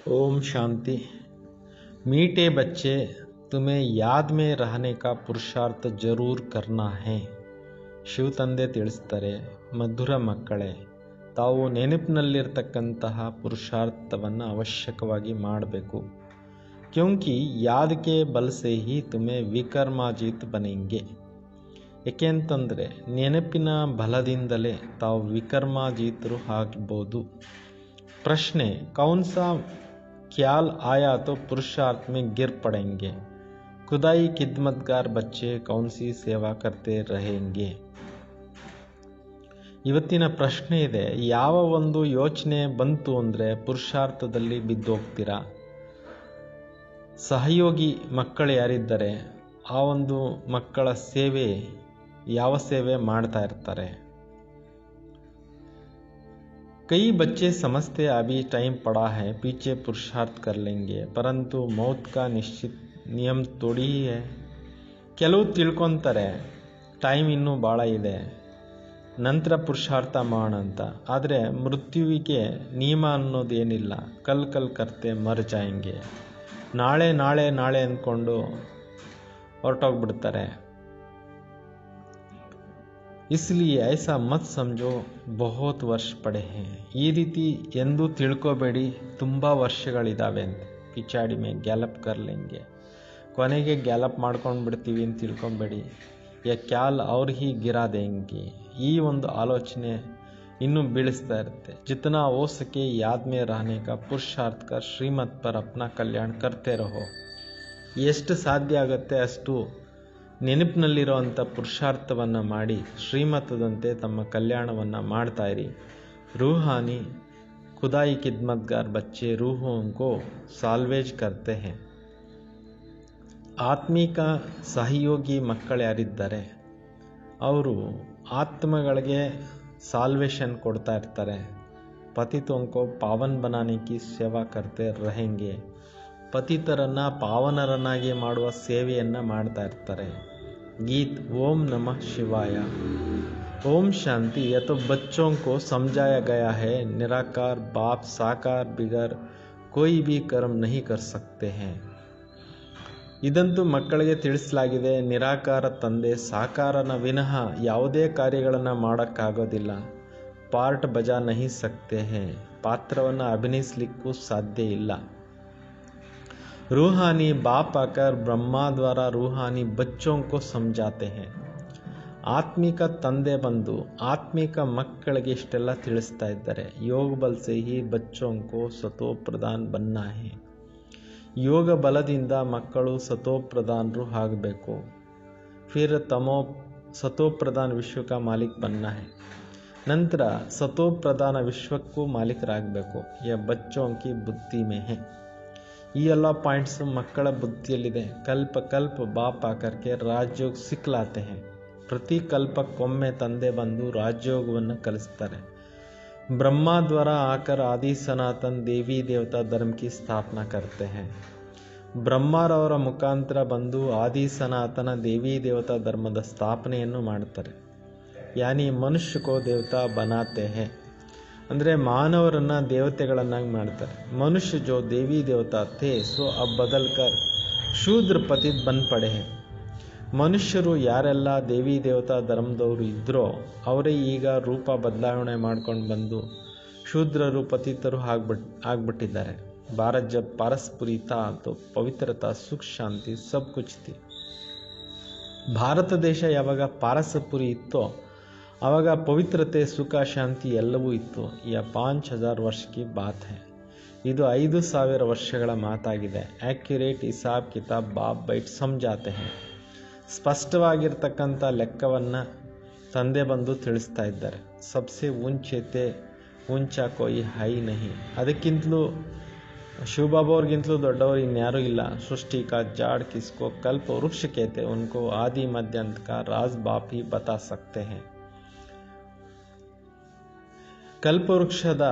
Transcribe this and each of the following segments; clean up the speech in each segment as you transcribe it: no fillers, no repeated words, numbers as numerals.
ओम शांति। मीठे बच्चे, तुम्हें याद में रहने का ಪುರುಷಾರ್ಥ ಜರೂರ್ करना है. ಶಿವ ತಂದೆ ತಿಳಿಸ್ತಾರೆ, ಮಧುರ ಮಕ್ಕಳೇ, ತಾವು ನೆನಪಿನಲ್ಲಿರ್ತಕ್ಕಂತಹ ಪುರುಷಾರ್ಥವನ್ನು ಅವಶ್ಯಕವಾಗಿ ಮಾಡಬೇಕು. ಕ್ಯೋಂಕಿ ಯಾದ್ ಕೆ ಬಲ್ ಸೆ ಹಿ ತುಮೆ ವಿಕರ್ಮಾಜೀತ್ ಬನೆಂಗೆ. ಏಕೆಂತಂದರೆ ನೆನಪಿನ ಬಲದಿಂದಲೇ ತಾವು ವಿಕರ್ಮಾಜೀತರು ಆಗ್ಬೋದು. ಪ್ರಶ್ನೆ, ಕೌನ್ ಸಾ ख्याल आया तो पुरुषार्थ में गिर पड़ेंगे. खुदाई खिदमतगार बच्चे कौन सी ಸೇವಾ करते रहेंगे. ಇವತ್ತಿನ ಪ್ರಶ್ನೆ ಇದೆ, ಯಾವ ಒಂದು ಯೋಚನೆ ಬಂತು ಅಂದರೆ ಪುರುಷಾರ್ಥದಲ್ಲಿ ಬಿದ್ದೋಗ್ತೀರಾ. ಸಹಯೋಗಿ ಮಕ್ಕಳು ಯಾರಿದ್ದಾರೆ ಆ ಒಂದು ಮಕ್ಕಳ ಸೇವೆ ಯಾವ ಸೇವೆ ಮಾಡ್ತಾ ಇರ್ತಾರೆ. कई बच्चे समझते अभी टाइम पड़ा है, पीछे पुरुषार्थ कर लेंगे, परंतु मौत का निश्चित नियम थोड़ी ही है. ಕೆಲವು ತಿಳ್ಕೊತಾರೆ ಟೈಮ್ ಇನ್ನೂ ಭಾಳ ಇದೆ, ನಂತರ ಪುರುಷಾರ್ಥ ಮಾಡೋಣ ಅಂತ. ಆದರೆ ಮೃತ್ಯುವಿಗೆ ನಿಯಮ ಅನ್ನೋದೇನಿಲ್ಲ. ಕಲ್ ಕರ್ತೆ ಮರ್ ಜಾಯಂಗೆ. ನಾಳೆ ನಾಳೆ ನಾಳೆ ಅಂದ್ಕೊಂಡು ಹೊರಟೋಗ್ಬಿಡ್ತಾರೆ. इसलिए ऐसा मत समझो बहुत ವರ್ಷ ಪಡೆ ಹೇ. ಈ ರೀತಿ ಎಂದು ತಿಳ್ಕೋಬೇಡಿ, ತುಂಬ ವರ್ಷಗಳಿದ್ದಾವೆ ಅಂತ. ಪಿಚಾಡಿ ಮೇ ಗ್ಯಾಲಪ್ ಕರ್ಲೆಂಗೆ, ಕೊನೆಗೆ ಗ್ಯಾಲಪ್ ಮಾಡ್ಕೊಂಡು ಬಿಡ್ತೀವಿ ಅಂತ ತಿಳ್ಕೊಬೇಡಿ. ಯಾ ಕ್ಯಾಲ್ ಅವ್ರ ಹಿ ಗಿರಾ ದೇಂಗೆ. ಈ ಒಂದು ಆಲೋಚನೆ ಇನ್ನೂ ಬೀಳಿಸ್ತಾ ಇರುತ್ತೆ. ಜಿतना हो सके याद में रहने का पुरुषार्थ कर श्रीमत पर अपना कल्याण करते रहो. ಎಷ್ಟು ಸಾಧ್ಯ ಆಗುತ್ತೆ ಅಷ್ಟು ನೆನಪಿನಲ್ಲಿರೋವಂಥ ಪುರುಷಾರ್ಥವನ್ನು ಮಾಡಿ ಶ್ರೀಮತದಂತೆ ತಮ್ಮ ಕಲ್ಯಾಣವನ್ನು ಮಾಡ್ತಾ ಇರಿ. ರೂಹಾನಿ ಖುದಾಯಿ ಖಿದ್ಮತ್ಗಾರ್ ಬಚ್ಚೆ ರೂಹೋಂ ಕೋ ಸಾಲ್ವೇಜ್ ಕರ್ತೆ ಹೇ. ಆತ್ಮಿಕ ಸಹಯೋಗಿ ಮಕ್ಕಳು ಯಾರಿದ್ದಾರೆ ಅವರು ಆತ್ಮಗಳಿಗೆ ಸಾಲ್ವೇಷನ್ ಕೊಡ್ತಾ ಇರ್ತಾರೆ. ಪತಿತೋಂಕೋ ಪಾವನ್ ಬನಾನೆ ಕಿ ಸೇವಾ ಕರ್ತೆ रहेंगे. ಪತಿತರನ್ನು ಪಾವನರನ್ನಾಗಿ ಮಾಡುವ ಸೇವೆಯನ್ನು ಮಾಡ್ತಾ ಇರ್ತಾರೆ. ಗೀತ್ ಓಂ ನಮಃ ಶಿವಾಯ. ओम शांति. यह तो बच्चों को समझाया गया है, निराकार बाप साकार बिगर कोई भी कर्म नहीं कर सकते हैं. ಇದಂತೂ ಮಕ್ಕಳಿಗೆ ತಿಳಿಸಲಾಗಿದೆ. ನಿರಾಕಾರ ತಂದೆ ಸಾಕಾರನ ವಿನಃ ಯಾವುದೇ ಕಾರ್ಯಗಳನ್ನು ಮಾಡೋಕ್ಕಾಗೋದಿಲ್ಲ. ಪಾರ್ಟ್ ಬಜಾ ನಹಿ ಸಕ್ತೆ ಹೇ. ಪಾತ್ರವನ್ನು ಅಭಿನಯಿಸಲಿಕ್ಕೂ ಸಾಧ್ಯ ಇಲ್ಲ. रूहानी बाप आकर ब्रह्मा द्वारा रूहानी बच्चों को समझाते हैं. ಆತ್ಮಿಕ ತಂದೆ ಬಂದು ಆತ್ಮಿಕ ಮಕ್ಕಳಿಗೆ ಇಷ್ಟೆಲ್ಲ ತಿಳಿಸ್ತಾ ಇದ್ದಾರೆ. ಯೋಗ ಬಲ್ ಸೆ ಹಿ ಬಚ್ಚೋಂ ಕೋ ಸತೋ ಪ್ರಧಾನ್ ಬನ್ನಾ ಹೇ. ಯೋಗ ಬಲದಿಂದ ಮಕ್ಕಳು ಸತೋ ಪ್ರಧಾನರು ಆಗಬೇಕು. ಫಿರ್ ಸತೋ ಪ್ರಧಾನ ವಿಶ್ವ ಕಾ ಮಾಲಿಕ್ ಬನ್ನಾ ಹೇ. ನಂತರ ಸತೋ ಪ್ರಧಾನ ವಿಶ್ವಕ್ಕೂ ಮಾಲೀಕರಾಗಬೇಕು. ಯ ಬಚ್ಚೋಂ ಕಿ ಬುದ್ಧಿ ಮೇ ಹೇ. ಈ ಎಲ್ಲ ಪಾಯಿಂಟ್ಸ್ ಮಕ್ಕಳ ಬುದ್ಧಿಯಲ್ಲಿದೆ. ಕಲ್ಪ ಬಾಪ್ ಆಕರ್ಕೆ ರಾಜಯೋಗ ಸಿಕ್ಲಾತೆ ಹೇ. ಪ್ರತಿ ಕಲ್ಪಕ್ಕೊಮ್ಮೆ ತಂದೆ ಬಂದು ರಾಜಯೋಗವನ್ನು ಕಲಿಸ್ತಾರೆ. ಬ್ರಹ್ಮ ದ್ವಾರ ಆಕರ್ ಆದಿ ಸನಾತನ್ ದೇವಿ ದೇವತಾ ಧರ್ಮ ಕಿ ಸ್ಥಾಪನಾ ಕರ್ತೆ ಹೇ. ಬ್ರಹ್ಮರವರ ಮುಖಾಂತರ ಬಂದು ಆದಿ ಸನಾತನ ದೇವಿ ದೇವತಾ ಧರ್ಮದ ಸ್ಥಾಪನೆಯನ್ನು ಮಾಡ್ತಾರೆ. ಯಾನಿ ಮನುಷ್ಯ ಕೋ ದೇವತಾ ಬನಾತೆ ಹೇ. ಅಂದರೆ ಮಾನವರನ್ನು ದೇವತೆಗಳನ್ನಾಗಿ ಮಾಡ್ತಾರೆ. ಮನುಷ್ಯ ಜೋ ದೇವಿ ದೇವತಾ ಥೇ ಸೋ ಅಬ್ ಬದಲ್ಕರ್ ಶೂದ್ರ ಪತಿತ್ ಬಂದ್ ಪಡೆ. ಮನುಷ್ಯರು ಯಾರೆಲ್ಲ ದೇವಿ ದೇವತಾ ಧರ್ಮದವರು ಇದ್ದರೋ ಅವರೇ ಈಗ ರೂಪ ಬದಲಾವಣೆ ಮಾಡ್ಕೊಂಡು ಬಂದು ಶೂದ್ರರು ಪತಿತರು ಆಗ್ಬಿಟ್ಟಿದ್ದಾರೆ. ಭಾರತ್ ಜಬ್ ಪಾರಸ್ಪುರಿ ತಾ ತೋ ಪವಿತ್ರತಾ ಸುಖ ಶಾಂತಿ ಸಬ್ ಕುಚ್ ಥಿ. ಭಾರತ ದೇಶ ಯಾವಾಗ ಪಾರಸಪುರಿ ಇತ್ತೋ ಆವಾಗ ಪವಿತ್ರತೆ ಸುಖ ಶಾಂತಿ ಎಲ್ಲವೂ ಇತ್ತು. ಯಾ 5000 ವರ್ಷ ಕಿ ಬಾತ್ ಹೈ. ಇದು 5000 ವರ್ಷಗಳ ಮಾತಾಗಿದೆ. Accurate ಹಿಸಾಬ್ ಕಿತಾಬ್ Baap byte ಸಮಜಾತೆ high. ಸ್ಪಷ್ಟವಾಗಿರ್ತಕ್ಕಂಥ ಲೆಕ್ಕವನ್ನು ತಂದೆ ಬಂದು ತಿಳಿಸ್ತಾ ಇದ್ದಾರೆ. ಸಬ್ಸೆ ಊಂಚೇತೆ ಊಂಚಾ ಕೋಯಿ ಹೈ ನಹಿ. ಅದಕ್ಕಿಂತಲೂ ಶಿವಬಾಬಾ ಅವ್ರಿಗಿಂತಲೂ ದೊಡ್ಡವರು ಇನ್ಯಾರೂ ಇಲ್ಲ. ಸೃಷ್ಟಿ ಕಾ ಜಾಡ್ ಕಿಸ್ಕೋ ಕಲ್ಪ ವೃಕ್ಷ ಕೇತೆ ಉನ್ಕೋ ಆದಿ ಮಧ್ಯಾಂತ ಕಾ ರಾಜ್ ಬಾಪ್ ಹಿ ಬತಾ ಸಕ್ತೆ ಹೈ. ಕಲ್ಪವೃಕ್ಷದ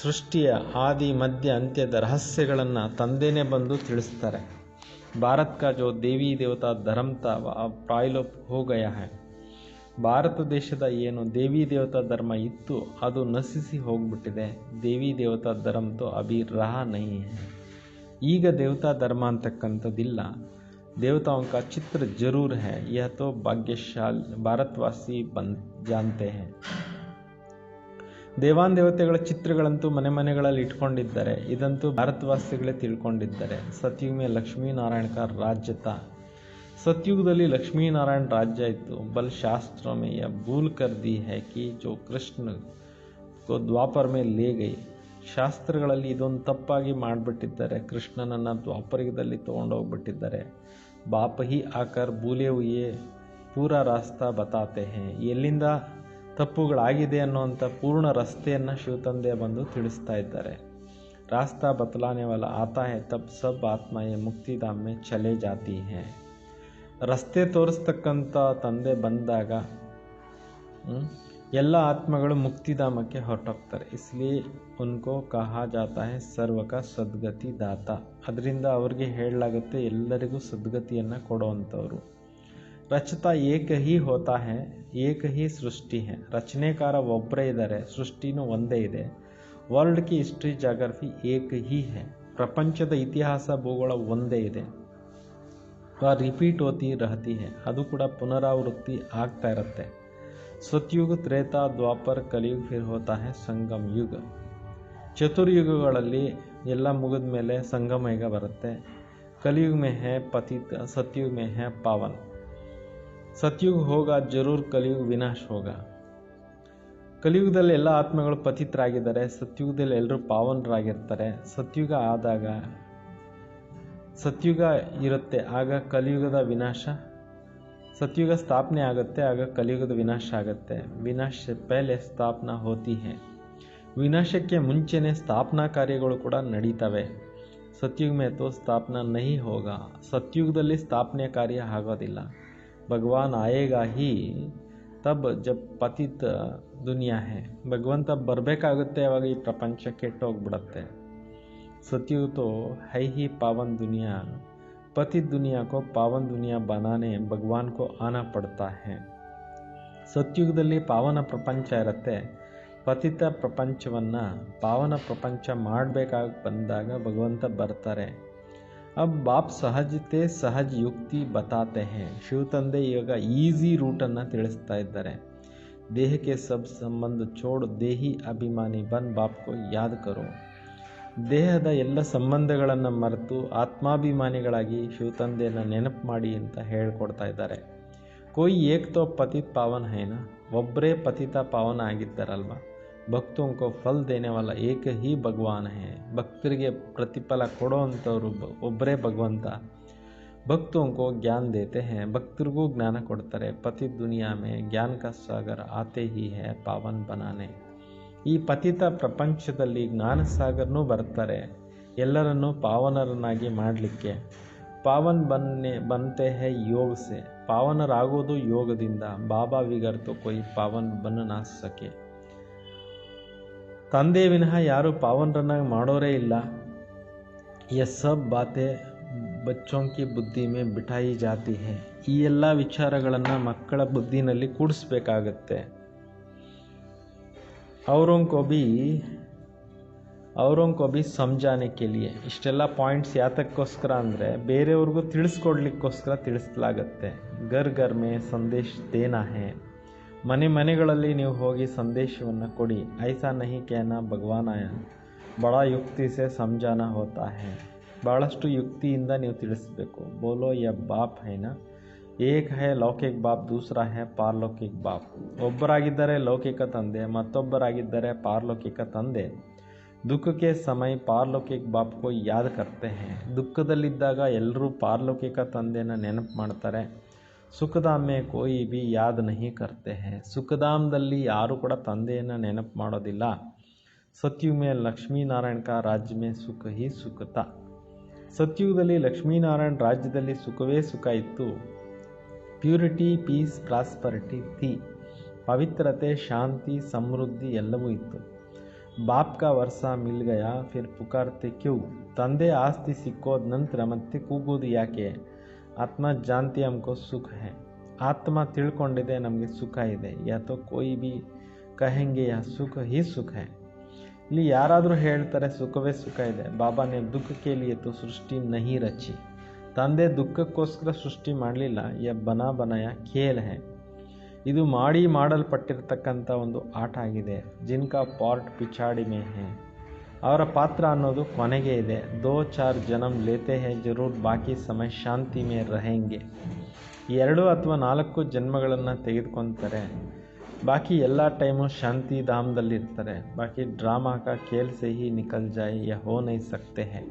ಸೃಷ್ಟಿಯ ಆದಿ ಮಧ್ಯ ಅಂತ್ಯದ ರಹಸ್ಯಗಳನ್ನು ತಂದೆನೇ ಬಂದು ತಿಳಿಸ್ತಾರೆ. ಭಾರತ್ ಕಾ ಜೋ ದೇವಿ ದೇವತಾ ಧರ್ಮ ತಾ ಪ್ರಾಯಲೋಪ್ ಹೋ ಗಯಾ ಹೈ. ಭಾರತ ದೇಶದ ಏನು ದೇವಿ ದೇವತಾ ಧರ್ಮ ಇತ್ತು ಅದು ನಶಿಸಿ ಹೋಗ್ಬಿಟ್ಟಿದೆ. ದೇವಿ ದೇವತಾ ಧರ್ಮ ತೋ ಅಭಿ ರಹಾ ನಹೀ ಹೈ. ಈಗ ದೇವತಾ ಧರ್ಮ ಅಂತಕ್ಕಂಥದ್ದಿಲ್ಲ. देवताओं का चित्र जरूर है, यह तो भाग्यशाली भारतवासी जानते हैं. ದೇವಾನುದೇವತೆಗಳ ಚಿತ್ರಗಳಂತೂ ಮನೆ ಮನೆಗಳಲ್ಲಿ ಇಟ್ಕೊಂಡಿದ್ದಾರೆ. ಇದಂತೂ ಭಾರತವಾಸಿಗಳೇ ತಿಳ್ಕೊಂಡಿದ್ದಾರೆ. ಸತ್ಯುಗ में लक्ष्मी नारायण का राज्य था. सतयुगದಲ್ಲಿ लक्ष्मीनारायण राज्य इತ್ತು. बल शास्त्रों में यह भूल कर दी है कि जो कृष्ण को द्वापर में ले गई. ಶಾಸ್ತ್ರಗಳಲ್ಲಿ ಇದೊಂದು ತಪ್ಪಾಗಿ ಮಾಡಿಬಿಟ್ಟಿದ್ದಾರೆ. ಕೃಷ್ಣನನ್ನು ದ್ವಾಪರಯುಗದಲ್ಲಿ ತೊಗೊಂಡೋಗ್ಬಿಟ್ಟಿದ್ದಾರೆ. ಬಾಪ್ ಹಿ ಆಕರ್ ಭೂಲೆ ಹುಯೇ ಪೂರಾ ರಾಸ್ತಾ ಬತಾತೆ ಹೇ. ಎಲ್ಲಿಂದ ತಪ್ಪುಗಳಾಗಿದೆ ಅನ್ನುವಂಥ ಪೂರ್ಣ ರಸ್ತೆಯನ್ನು ಶಿವತಂದೆ ಬಂದು ತಿಳಿಸ್ತಾ ಇದ್ದಾರೆ. ರಾಸ್ತಾ ಬತಲಾನೆ ವಾಲ ಆತಾ ಹೇ ತಬ್ ಸಬ್ ಆತ್ಮಾಯೇ ಮುಕ್ತಿಧಾಮ್ ಮೇ ಚಲೆ ಜಾತಿ ಹೇ. ರಸ್ತೆ ತೋರಿಸ್ತಕ್ಕಂಥ ತಂದೆ ಬಂದಾಗ ಎಲ್ಲ ಆತ್ಮಗಳು ಮುಕ್ತಿಧಾಮಕ್ಕೆ ಹೊರಟೋಗ್ತಾರೆ. ಇಸ್ಲಿಯೇ ಉನ್ಕೋ ಕಹಾ ಜಾತಾ ಹೇ ಸರ್ವ ಕಾ ಸದ್ಗತಿ ದಾತ. ಅದರಿಂದ ಅವ್ರಿಗೆ ಹೇಳಲಾಗುತ್ತೆ ಎಲ್ಲರಿಗೂ ಸದ್ಗತಿಯನ್ನು ಕೊಡುವಂಥವ್ರು. ರಚತಾ ಏಕ ಹಿ ಹೋತಾ ಹೇ, ಏಕ ಹಿ ಸೃಷ್ಟಿ ಹೇ. ರಚನೆಕಾರ ಒಬ್ಬರೇ ಇದ್ದಾರೆ, ಸೃಷ್ಟಿನೂ ಒಂದೇ ಇದೆ. ವರ್ಲ್ಡ್ ಕಿ ಹಿಸ್ಟ್ರಿ ಜಾಗ್ರಫಿ ಏಕ ಹಿ ಹೇ. ಪ್ರಪಂಚದ ಇತಿಹಾಸ ಭೂಗೋಳ ಒಂದೇ ಇದೆ. ರಿಪೀಟ್ ಹೋತಿ ರಹತಿ ಹೇ. ಅದು ಕೂಡ ಪುನರಾವೃತ್ತಿ ಆಗ್ತಾ ಇರುತ್ತೆ. ಸತ್ಯುಗ ತ್ರೇತಾ ದ್ವಾಪರ ಕಲಿಯುಗ ಫಿರ್ ಹೋತಾ ಹೇ ಸಂಗಮ ಯುಗ. ಚತುರ್ಯುಗಗಳಲ್ಲಿ ಎಲ್ಲ ಮುಗಿದ ಮೇಲೆ ಸಂಗಮ ಯುಗ ಬರುತ್ತೆ. ಕಲಿಯುಗ ಮೇ ಹೇ ಪತಿತ, ಸತ್ಯುಗ ಮೇ ಹೇ ಪಾವನ್. ಸತ್ಯುಗ ಹೋಗ ಜರೂರ್, ಕಲಿಯುಗ ವಿನಾಶ ಹೋಗ. ಕಲಿಯುಗದಲ್ಲಿ ಎಲ್ಲ ಆತ್ಮಗಳು ಪತಿತರಾಗಿದ್ದಾರೆ. ಸತ್ಯುಗದಲ್ಲಿ ಎಲ್ಲರೂ ಪಾವನರಾಗಿರ್ತಾರೆ. ಸತ್ಯುಗ ಆದಾಗ ಸತ್ಯುಗ ಇರುತ್ತೆ, ಆಗ ಕಲಿಯುಗದ ವಿನಾಶ. सतयुग स्थापने आगते, आग कलियुगದ ವಿನಾಶ ಆಗುತ್ತೆ. ವಿನಾಶ ಪಹಲೆ ಸ್ಥಾಪನಾ ಹೋತಿ ಹೇ. ವಿನಾಶಕ್ಕೆ ಮುಂಚೆನೇ ಸ್ಥಾಪನಾ ಕಾರ್ಯಗಳು ಕೂಡ ನಡೀತವೆ. ಸತ್ಯುಗ ಮೇ ತೋ ಸ್ಥಾಪನಾ ನಹಿ ಹೋಗ. ಸತ್ಯುಗದಲ್ಲಿ ಸ್ಥಾಪನೆ ಕಾರ್ಯ ಆಗೋದಿಲ್ಲ. ಭಗವಾನ್ ಆಯೇಗಾ ಹಿ ತಬ್ ಜಬ್ ಪತಿತ ದುನಿಯಾ ಹೇ. ಭಗವಂತ ಬರಬೇಕಾಗುತ್ತೆ, ಅವಾಗ ಈ ಪ್ರಪಂಚ ಕೆಟ್ಟೋಗ್ಬಿಡತ್ತೆ. सतयुग तो है ही पावन दुनिया. पतित दुनिया को पावन दुनिया बनाने भगवान को आना पड़ता है. ಸತ್ಯುಗದಲ್ಲಿ ಪಾವನ ಪ್ರಪಂಚ ಇರುತ್ತೆ. ಪತಿತ ಪ್ರಪಂಚವನ್ನು ಪಾವನ ಪ್ರಪಂಚ ಮಾಡಬೇಕಾಗಿ ಬಂದಾಗ ಭಗವಂತ ಬರ್ತಾರೆ. अब बाप सहजते सहज युक्ति बताते हैं. ಶಿವತಂದೆ ಇವಾಗ ಈಸಿ ರೂಟನ್ನು ತಿಳಿಸ್ತಾ ಇದ್ದಾರೆ. ದೇಹಕ್ಕೆ ಸಬ್ ಸಂಬಂಧ ಚೋಡ್ ದೇಹಿ ಅಭಿಮಾನಿ ಬನ್ ಬಾಪ್ ಕೋ ಯಾದ್ ಕರೋ. ದೇಹದ ಎಲ್ಲ ಸಂಬಂಧಗಳನ್ನು ಮರೆತು ಆತ್ಮಾಭಿಮಾನಿಗಳಾಗಿ ಶಿವತಂದೆಯನ್ನು ನೆನಪು ಮಾಡಿ ಅಂತ ಹೇಳ್ಕೊಡ್ತಾ ಇದ್ದಾರೆ. कोई एक तो पतित पावन है ना. ಒಬ್ಬರೇ ಪತಿತ ಪಾವನ ಆಗಿದ್ದಾರಲ್ವ. ಭಕ್ತों को फल देने वाला एक ही भगवान है. ಭಕ್ತರಿಗೆ ಪ್ರತಿಫಲ ಕೊಡೋವಂಥವ್ರು ಒಬ್ಬರೇ ಭಗವಂತ. भक्तों को ज्ञान देते हैं. ಭಕ್ತರಿಗೂ ಜ್ಞಾನ ಕೊಡ್ತಾರೆ. ಪತಿತ ದುನಿಯಾ में ज्ञान का सागर आते ही है पावन बनाने. ಈ ಪತಿತ ಪ್ರಪಂಚದಲ್ಲಿ ಜ್ಞಾನ ಸಾಗರನೂ ಬರ್ತಾರೆ ಎಲ್ಲರನ್ನೂ ಪಾವನರನ್ನಾಗಿ ಮಾಡಲಿಕ್ಕೆ. ಪಾವನ್ बनते हैं योग से. ಪಾವನರಾಗೋದು ಯೋಗದಿಂದ. ಬಾಬಾ ವಿಗರ್ ತೋ ಕೊಯ್ ಪಾವನ್ ಬನ್ ನಾ ಸಕೆ. ತಂದೆ ವಿನಃ ಯಾರು ಪಾವನರನ್ನಾಗಿ ಮಾಡೋರೇ ಇಲ್ಲ. ये सब बातें बच्चों की बुद्धि में बिठाई जाती है. ಈ ಎಲ್ಲ ವಿಚಾರಗಳನ್ನು ಮಕ್ಕಳ ಬುದ್ಧಿನಲ್ಲಿ ಕೂಡಿಸ್ಬೇಕಾಗತ್ತೆ. ಅವರೋं को भी समझाने के लिए. ಇಷ್ಟೆಲ್ಲ ಪಾಯಿಂಟ್ಸ್ ಯಾತಕ್ಕೋಸ್ಕರ ಅಂದರೆ ಬೇರೆಯವ್ರಿಗೂ ತಿಳಿಸ್ಕೊಡ್ಲಿಕ್ಕೋಸ್ಕರ ತಿಳಿಸಲಾಗತ್ತೆ. ಘರ್ ಘರ್ ಮೇ ಸಂದೇಶ ದೇನಾ ಹೇ. ಮನೆ ಮನೆಗಳಲ್ಲಿ ನೀವು ಹೋಗಿ ಸಂದೇಶವನ್ನು ಕೊಡಿ. ಐಸಾ ನಹಿ ಕೇನಾ ಭಗವಾನ್ ಆಯ. ಬಡಾ ಯುಕ್ತಿ ಸೆ ಸಮझाना ಹೋತಾ ಹೇ. ಭಾಳಷ್ಟು ಯುಕ್ತಿಯಿಂದ ನೀವು ತಿಳಿಸ್ಬೇಕು. ಬೋಲೋ ಯ ಬಾಪ್ ಹೈನಾ. ಏಕ್ ಹೈ ಲೌಕಿಕ ಬಾಪ್, ದೂಸರಾ ಹೈ ಪಾರಲೌಕಿಕ ಬಾಪ್. ಒಬ್ಬರಾಗಿದ್ದರೆ ಲೌಕಿಕ ತಂದೆ, ಮತ್ತೊಬ್ಬರಾಗಿದ್ದರೆ ಪಾರಲೌಕಿಕ ತಂದೆ. ದುಃಖಕ್ಕೆ ಸಮಯ ಪಾರಲೌಕಿಕ ಬಾಪ್ ಕೋ ಯಾದ್ ಕರ್ತೆ ಹೈ. ದುಃಖದಲ್ಲಿದ್ದಾಗ ಎಲ್ಲರೂ ಪಾರಲೌಕಿಕ ತಂದೆನ ನೆನಪು ಮಾಡ್ತಾರೆ. ಸುಖಧಾಮ್ ಮೇ ಕೋಯಿ ಬಿ ಯಾದ್ ನಹಿ ಕರ್ತೆ ಹೈ. ಸುಖಧಾಮದಲ್ಲಿ ಯಾರು ಕೂಡ ತಂದೆಯನ್ನು ನೆನಪು ಮಾಡೋದಿಲ್ಲ. ಸತ್ಯುಗ ಮೇ ಲಕ್ಷ್ಮೀನಾರಾಯಣ ಕಾ ರಾಜ್ಯ ಮೇ ಸುಖ ಹಿ ಸುಖತ. ಸತ್ಯುಗದಲ್ಲಿ ಲಕ್ಷ್ಮೀನಾರಾಯಣ ರಾಜ್ಯದಲ್ಲಿ ಸುಖವೇ ಸುಖ ಇತ್ತು. ಪ್ಯೂರಿಟಿ, ಪೀಸ್, ಪ್ರಾಸ್ಪರಿಟಿ ಥಿ. ಪವಿತ್ರತೆ, ಶಾಂತಿ, ಸಮೃದ್ಧಿ ಎಲ್ಲವೂ ಇತ್ತು. ಬಾಪ್ ಕಾ ವರ್ಷ ಮಿಲ್ ಗಯಾ ಫಿರ್ ಪುಕಾರ್ತೆ ಕ್ಯೂ. ತಂದೆ ಆಸ್ತಿ ಸಿಕ್ಕೋದ ನಂತರ ಮತ್ತೆ ಕೂಗೋದು ಯಾಕೆ. ಆತ್ಮ ಜಾನ್ತಿ ಹಮ್ಕೋ ಸುಖ ಹೈ. ಆತ್ಮ ತಿಳ್ಕೊಂಡಿದೆ ನಮಗೆ ಸುಖ ಇದೆ, ಯಾ ತೋ ಕೋಯಿ ಬಿ ಕಹೆಂಗೆ ಯಾ ಸುಖ ಹಿ ಸುಖ ಹೈ. ಇಲ್ಲಿ ಯಾರಾದರೂ ಹೇಳ್ತಾರೆ ಸುಖವೇ ಸುಖ ಇದೆ. ಬಾಬಾನೇ ದುಃಖಕ್ಕೆ ಲಿಯೇ ತೋ ಸೃಷ್ಟಿ ನಹಿ ರಚಿ. ತಂದೆ ದುಃಖಕ್ಕೋಸ್ಕರ ಸೃಷ್ಟಿ ಮಾಡಲಿಲ್ಲ. ಯ ಬನಾಯ ಖೇಲ್ ಹೈ. ಇದು ಮಾಡಲ್ಪಟ್ಟಿರ್ತಕ್ಕಂಥ ಒಂದು ಆಟ ಆಗಿದೆ. ಜಿನ್ಕಾ ಪಾರ್ಟ್ ಪಿಛಾಡಿ ಮೇ ಹೈ. ಅವರ ಪಾತ್ರ ಅನ್ನೋದು ಕೊನೆಗೆ ಇದೆ. 2-4 ಜನ್ಮ ಲೇತೆ ಹೈ ಜರೂರ್, ಬಾಕಿ ಸಮಯ ಶಾಂತಿ ಮೇ ರಹೆಂಗೆ. 2 ಅಥವಾ 4 ಜನ್ಮಗಳನ್ನು ತೆಗೆದುಕೊತಾರೆ, ಬಾಕಿ ಎಲ್ಲ ಟೈಮು ಶಾಂತಿ ಧಾಮದಲ್ಲಿರ್ತಾರೆ. ಬಾಕಿ ಡ್ರಾಮಾ ಕಾ ಖೇಲ್ ಸೆ ಹಿ ನಿಕಲ್ ಜಾಯೆ ಯಾ ಹೋ ನಹಿ ಸಕ್ತೆ ಹೈ.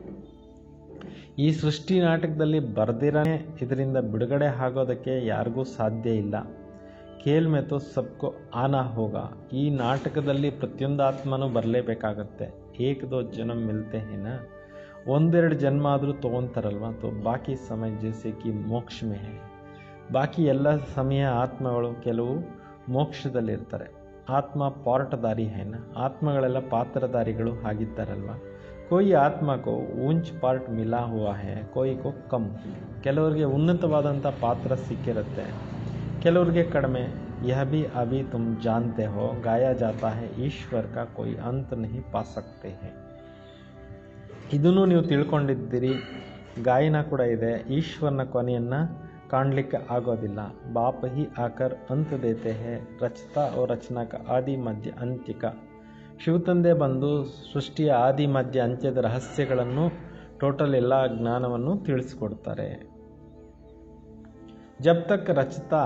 ಈ ಸೃಷ್ಟಿ ನಾಟಕದಲ್ಲಿ ಬರ್ದಿರನೇ ಇದರಿಂದ ಬಿಡುಗಡೆ ಆಗೋದಕ್ಕೆ ಯಾರಿಗೂ ಸಾಧ್ಯ ಇಲ್ಲ. ಖೇಲ್ ಮೇ ತೋ ಸಬ್ಕೋ ಆನಾ ಹೋಗ. ಈ ನಾಟಕದಲ್ಲಿ ಪ್ರತಿಯೊಂದು ಆತ್ಮನೂ ಬರಲೇಬೇಕಾಗತ್ತೆ. 1-2 ಜನ್ಮ ಮಿಲ್ತೆ ಹೇನ, 1-2 ಜನ್ಮ ಆದರೂ ತೊಗೊತಾರಲ್ವ. ತೋ ಬಾಕಿ ಸಮಯ ಜೈಸೆ ಕಿ ಮೋಕ್ಷ ಮೇ ಹೈ. ಬಾಕಿ ಎಲ್ಲ ಸಮಯ ಆತ್ಮಗಳು ಕೆಲವು ಮೋಕ್ಷದಲ್ಲಿರ್ತಾರೆ. ಆತ್ಮ ಪಾರ್ಟ್ದಾರಿ ಹೇನ, ಆತ್ಮಗಳೆಲ್ಲ ಪಾತ್ರಧಾರಿಗಳು ಆಗಿದ್ದಾರಲ್ವ. कोई आत्मा को ऊंच पार्ट मिला हुआ है, कोई को कम. ಕೆಲವರಿಗೆ ಉನ್ನತವಾದಂಥ ಪಾತ್ರ ಸಿಕ್ಕಿರುತ್ತೆ, ಕೆಲವರಿಗೆ ಕಡಿಮೆ. यह भी अभी तुम जानते हो, गाया जाता है ईश्वर का कोई अंत नहीं पा सकते हैं. ಇದನ್ನು ನೀವು ತಿಳ್ಕೊಂಡಿದ್ದೀರಿ. ಗಾಯನ ಕೂಡ ಇದೆ. ಈಶ್ವರನ ಕೊನೆಯನ್ನು ಕಾಣಲಿಕ್ಕೆ ಆಗೋದಿಲ್ಲ. बाप ही आकर अंत देते हैं, रचता और रचना का आदि मध्य अंत्य का. ಶಿವತಂದೆ ಬಂದು ಸೃಷ್ಟಿಯ ಆದಿ ಮಧ್ಯ ಅಂತ್ಯದ ರಹಸ್ಯಗಳನ್ನು, ಟೋಟಲ್ ಎಲ್ಲ ಜ್ಞಾನವನ್ನು ತಿಳಿಸ್ಕೊಡ್ತಾರೆ. ಜಬ್ ತಕ್ ರಚತಾ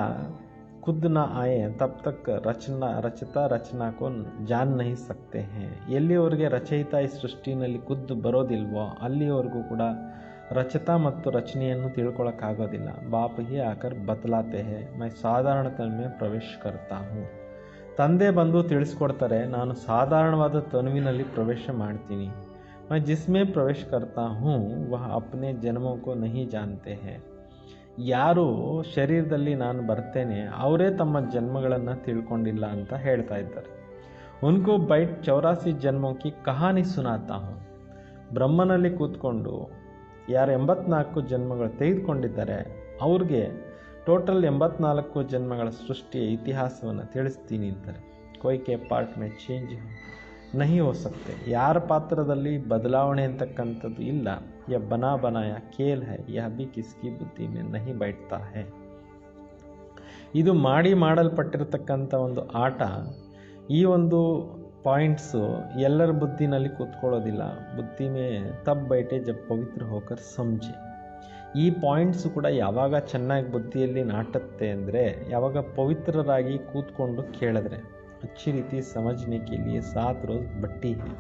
ಖುದ್ ನ ಆಯೆ ತಬ್ ತಕ್ ರಚನಾ ಕೋ ಜಾನ್ ನಹಿ ಸಕ್ತೆ ಹೈ. ಎಲ್ಲಿವರೆಗೆ ರಚಯಿತ ಈ ಸೃಷ್ಟಿನಲ್ಲಿ ಖುದ್ದು ಬರೋದಿಲ್ವೋ ಅಲ್ಲಿವರೆಗೂ ಕೂಡ ರಚತಾ ಮತ್ತು ರಚನೆಯನ್ನು ತಿಳ್ಕೊಳ್ಳೋಕ್ಕಾಗೋದಿಲ್ಲ. ಬಾಪ್ ಹಿ ಆಕರ್ ಬದಲಾತೆ ಹೈ, ಮೈ ಸಾಧಾರಣತನ ಮೇ ಪ್ರವೇಶ ಕರ್ತಾ ಹೂँ. ತಂದೆ ಬಂದು ತಿಳಿಸ್ಕೊಡ್ತಾರೆ, ನಾನು ಸಾಧಾರಣವಾದ ತನುವಿನಲ್ಲಿ ಪ್ರವೇಶ ಮಾಡ್ತೀನಿ. मैं जिसमें प्रवेश करता हूँ वह अपने जन्मों को नहीं जानते हैं. ಯಾರು ಶರೀರದಲ್ಲಿ ನಾನು ಬರ್ತೇನೆ ಅವರೇ ತಮ್ಮ ಜನ್ಮಗಳನ್ನು ತಿಳ್ಕೊಂಡಿಲ್ಲ ಅಂತ ಹೇಳ್ತಾ ಇದ್ದಾರೆ. ಉನ್ಕೋ ಬೈಟ್ 84 ಜನ್ಮೋं की ಕಹಾನಿ ಸುನಾತಾ ಹೂँ. ಬ್ರಹ್ಮನಲ್ಲಿ ಕೂತ್ಕೊಂಡು ಯಾರು 84 ಜನ್ಮಗಳು ತೆಗೆದುಕೊಂಡಿದ್ದಾರೆ ಅವ್ರಿಗೆ ಟೋಟಲ್ 84 ಜನ್ಮಗಳ ಸೃಷ್ಟಿಯ ಇತಿಹಾಸವನ್ನು ತಿಳಿಸ್ತೀನಿ ಅಂತಾರೆ. ಕೊಯ್ಕೆ ಪಾರ್ಟ್ ಮೇ ಚೇಂಜ್ ನಹಿ ಹೋ ಸಕ್ತೆ. ಯಾರ ಪಾತ್ರದಲ್ಲಿ ಬದಲಾವಣೆ ಅಂತಕ್ಕಂಥದ್ದು ಇಲ್ಲ. ಯ ಬನಾಯ ಖೇಲ್ ಹೈ, ಯಹ ಬಿ ಕಿಸ್ಕಿ ಬುದ್ಧಿ ಮೇ ನಹಿ ಬೈಠ್ತಾ ಹೈ. ಇದು ಮಾಡಲ್ಪಟ್ಟಿರ್ತಕ್ಕಂಥ ಒಂದು ಆಟ. ಈ ಒಂದು ಪಾಯಿಂಟ್ಸು ಎಲ್ಲರ ಬುದ್ಧಿನಲ್ಲಿ ಕೂತ್ಕೊಳ್ಳೋದಿಲ್ಲ. ಬುದ್ಧಿ ಮೇ ತಬ್ ಬೈಟೆ ಜಬ್ ಪವಿತ್ರ ಹೋಕರ್ ಸಮझे. ಈ ಪಾಯಿಂಟ್ಸು ಕೂಡ ಯಾವಾಗ ಚೆನ್ನಾಗಿ ಬುದ್ಧಿಯಲ್ಲಿ ನಾಟುತ್ತೆ ಅಂದರೆ ಯಾವಾಗ ಪವಿತ್ರರಾಗಿ ಕೂತ್ಕೊಂಡು ಕೇಳಿದ್ರೆ. अच्छी ರೀತಿ ಸಮझने के लिए 7 रोज़ ಬಟ್ಟಿ है.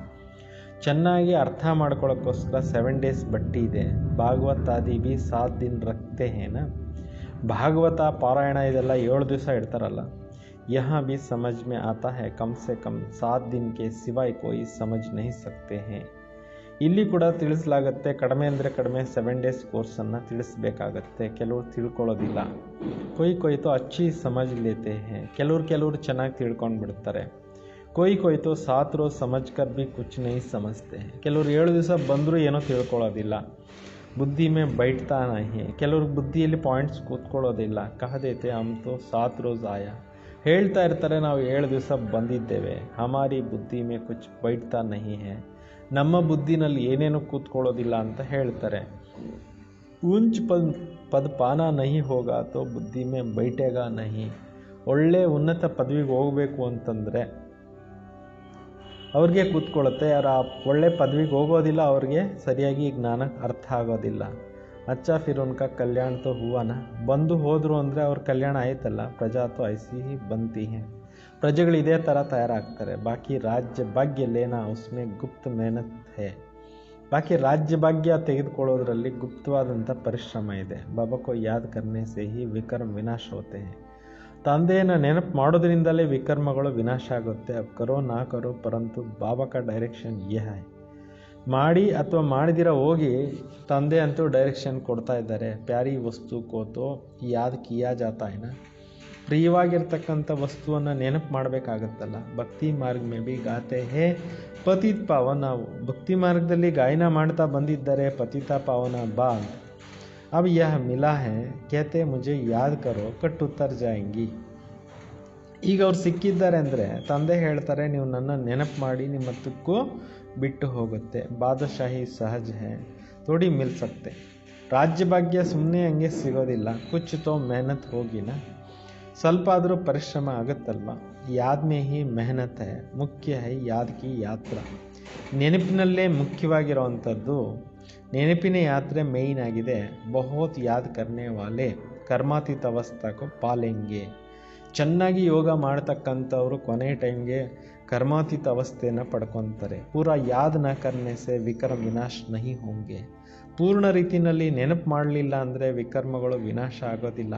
ಚೆನ್ನಾಗಿ ಅರ್ಥ ಮಾಡ್ಕೊಳ್ಳೋಕ್ಕೋಸ್ಕರ 7 ಡೇಸ್ ಬಟ್ಟಿ ಇದೆ. ಭಾಗವತ್ ಆದಿ ಬಿ 7 ದಿನ ರಖತೆ ಹೇನ. ಭಾಗವತ ಪಾರಾಯಣ ಇದೆಲ್ಲ 7 ದಿವಸ ಇಡ್ತಾರಲ್ಲ. यहाँ भी समझ में आता है कम से कम 7 दिन के सिवाय कोई समझ नहीं सकते हैं. ಇಲ್ಲಿ ಕೂಡ ತಿಳಿಸಲಾಗುತ್ತೆ. ಕಡಿಮೆ ಅಂದರೆ ಕಡಿಮೆ 7 ಡೇಸ್ ಕೋರ್ಸನ್ನು ತಿಳಿಸ್ಬೇಕಾಗತ್ತೆ. ಕೆಲವರು ತಿಳ್ಕೊಳ್ಳೋದಿಲ್ಲ. ಕೊಯ್ ತೋ ಅಚ್ಚಿ ಸಮಜ್ ಲೇತೆ ಹೇ. ಕೆಲವರು ಚೆನ್ನಾಗಿ ತಿಳ್ಕೊಂಡು ಬಿಡ್ತಾರೆ. ಕೊಯ್ ತೋ 7 ರೋಜ್ ಸಮಜ್ ಕರ್ ಬಿ ಕುಚ್ ನಹಿ ಸಮಜ್ತೆ. ಕೆಲವರು 7 ದಿವಸ ಬಂದರೂ ಏನೋ ತಿಳ್ಕೊಳ್ಳೋದಿಲ್ಲ. ಬುದ್ಧಿ ಮೇ ಬೈಠ್ತಾ ನಹಿ. ಕೆಲವ್ರ ಬುದ್ಧಿಯಲ್ಲಿ ಪಾಯಿಂಟ್ಸ್ ಕೂತ್ಕೊಳ್ಳೋದಿಲ್ಲ. ಕಹದೇತೆ ಹಮ್ ತೋ 7 ರೋಜ್ ಆಯಾ. ಹೇಳ್ತಾ ಇರ್ತಾರೆ ನಾವು 7 ದಿವಸ ಬಂದಿದ್ದೇವೆ. ಹಮಾರಿ ಬುದ್ಧಿ ಮೇ ಕುಚ್ ಬೈಠ್ತಾ ನಹಿ ಹೇ. ನಮ್ಮ ಬುದ್ಧಿನಲ್ಲಿ ಏನೇನು ಕೂತ್ಕೊಳ್ಳೋದಿಲ್ಲ ಅಂತ ಹೇಳ್ತಾರೆ. ಊಂಚ್ ಪದ ಪಾನ ನಹಿ ಹೋಗ ತೋ ಬುದ್ಧಿ ಮೇ ಬೈಠೇಗ ನಹಿ. ಒಳ್ಳೆ ಉನ್ನತ ಪದವಿಗೆ ಹೋಗಬೇಕು ಅಂತಂದರೆ ಅವ್ರಿಗೆ ಕೂತ್ಕೊಳ್ಳುತ್ತೆ. ಯಾರು ಆ ಒಳ್ಳೆ ಪದವಿಗೆ ಹೋಗೋದಿಲ್ಲ ಅವ್ರಿಗೆ ಸರಿಯಾಗಿ ಜ್ಞಾನ ಅರ್ಥ ಆಗೋದಿಲ್ಲ. ಅಚ್ಚಾ ಫಿರ್ ಉನ್ಕಾ ಕಲ್ಯಾಣ ತೋ ಹೂವನ. ಬಂದು ಹೋದರು ಅಂದರೆ ಅವ್ರ ಕಲ್ಯಾಣ ಆಯ್ತಲ್ಲ. ಪ್ರಜಾ ತೋ ಐಸಿ ಹಿ ಬಂತಿ ಹೇ. ಪ್ರಜೆಗಳು ಇದೇ ಥರ ತಯಾರಾಗ್ತಾರೆ. ಬಾಕಿ ರಾಜ್ಯ ಭಾಗ್ಯ ಲೇನಾ ಉಸ್ಮೆ ಗುಪ್ತ ಮೆಹನತ್ ಹೇ. ಬಾಕಿ ರಾಜ್ಯ ಭಾಗ್ಯ ತೆಗೆದುಕೊಳ್ಳೋದ್ರಲ್ಲಿ ಗುಪ್ತವಾದಂಥ ಪರಿಶ್ರಮ ಇದೆ. ಬಾಬಾಕೋ ಯಾದ್ ಕರ್ನೆ ಸೇ ಹಿ ವಿಕರ್ಮ ವಿನಾಶ ಹೋತೆ ಹೇ. ತಂದೆಯನ್ನು ನೆನಪು ಮಾಡೋದ್ರಿಂದಲೇ ವಿಕರ್ಮಗಳು ವಿನಾಶ ಆಗುತ್ತೆ. ಅಬ್ ಕರೋ ನಾ ಕರೋ ಪರಂತು ಬಾಬಾ ಕಾ ಡೈರೆಕ್ಷನ್ ಯೇ ಹೈ. ಮಾಡಿ ಅಥವಾ ಮಾಡಿದಿರ ಹೋಗಿ ತಂದೆ ಅಂತೂ ಡೈರೆಕ್ಷನ್ ಕೊಡ್ತಾ ಇದ್ದಾರೆ. ಪ್ಯಾರಿ ವಸ್ತು ಕೋತೋ ಯಾದ್ ಕಿಯಾ ಜಾತಾ ಹೈನಾ. ಪ್ರಿಯವಾಗಿರ್ತಕ್ಕಂಥ ವಸ್ತುವನ್ನು ನೆನಪು ಮಾಡಬೇಕಾಗತ್ತಲ್ಲ. ಭಕ್ತಿ ಮಾರ್ಗ ಮೇ ಬಿ ಗಾತೆ ಹೇ ಪತಿತ್ ಪಾವನ. ನಾವು ಭಕ್ತಿ ಮಾರ್ಗದಲ್ಲಿ ಗಾಯನ ಮಾಡ್ತಾ ಬಂದಿದ್ದಾರೆ. ಪತಿತ ಪಾವನ ಬಾ. अब यह मिला है, कहते मुझे याद करो, ಕಟ್ ಉತ್ತರ್ ಜಾಯಂಗಿ. ಈಗ ಅವ್ರು ಸಿಕ್ಕಿದ್ದಾರೆ ಅಂದರೆ ತಂದೆ ಹೇಳ್ತಾರೆ, ನೀವು ನನ್ನ ನೆನಪು ಮಾಡಿ ನಿಮ್ಮ ಹತ್ತಕ್ಕೂ ಬಿಟ್ಟು ಹೋಗುತ್ತೆ. ಬಾದಶಾಹಿ ಸಹಜ ಹೇ, ಥೋಡಿ ಮಿಲ್ ಸಕ್ತೆ. ರಾಜ್ಯ ಭಾಗ್ಯ ಸುಮ್ಮನೆ ಹಂಗೆ ಸಿಗೋದಿಲ್ಲ. ಕುಚ್ ತೋ ಮೆಹನತ್ ಹೋಗಿನ, ಸ್ವಲ್ಪ ಆದರೂ ಪರಿಶ್ರಮ ಆಗುತ್ತಲ್ವ. ಯಾದ್ ಮೇ ಹಿ ಮೆಹನತ್ ಹೈ, ಮುಖ್ಯ ಹೈ ಯಾದ್ ಕಿ ಯಾತ್ರಾ. ನೆನಪಿನಲ್ಲೇ ಮುಖ್ಯವಾಗಿರೋವಂಥದ್ದು, ನೆನಪಿನ ಯಾತ್ರೆ ಮೇಯ್ನ್ ಆಗಿದೆ. ಬಹುತ್ ಯಾದ್ ಕರ್ನೆ ವಾಲೆ ಕರ್ಮಾತೀತ ಅವಸ್ಥಾಕು ಪಾಲೆಂಗೆ. ಚೆನ್ನಾಗಿ ಯೋಗ ಮಾಡ್ತಕ್ಕಂಥವ್ರು ಕೊನೆ ಟೈಮ್ಗೆ ಕರ್ಮಾತೀತ ಅವಸ್ಥೆಯನ್ನು ಪಡ್ಕೊತಾರೆ. ಪೂರಾ ಯಾದ್ ನ ಕರ್ನೆ ಸೆ ವಿಕರ್ಮ ವಿನಾಶ್ ನಹಿ ಹೋಂಗೆ. ಪೂರ್ಣ ರೀತಿಯಲ್ಲಿ ನೆನಪು ಮಾಡಲಿಲ್ಲ ಅಂದರೆ ವಿಕರ್ಮಗಳು ವಿನಾಶ ಆಗೋದಿಲ್ಲ.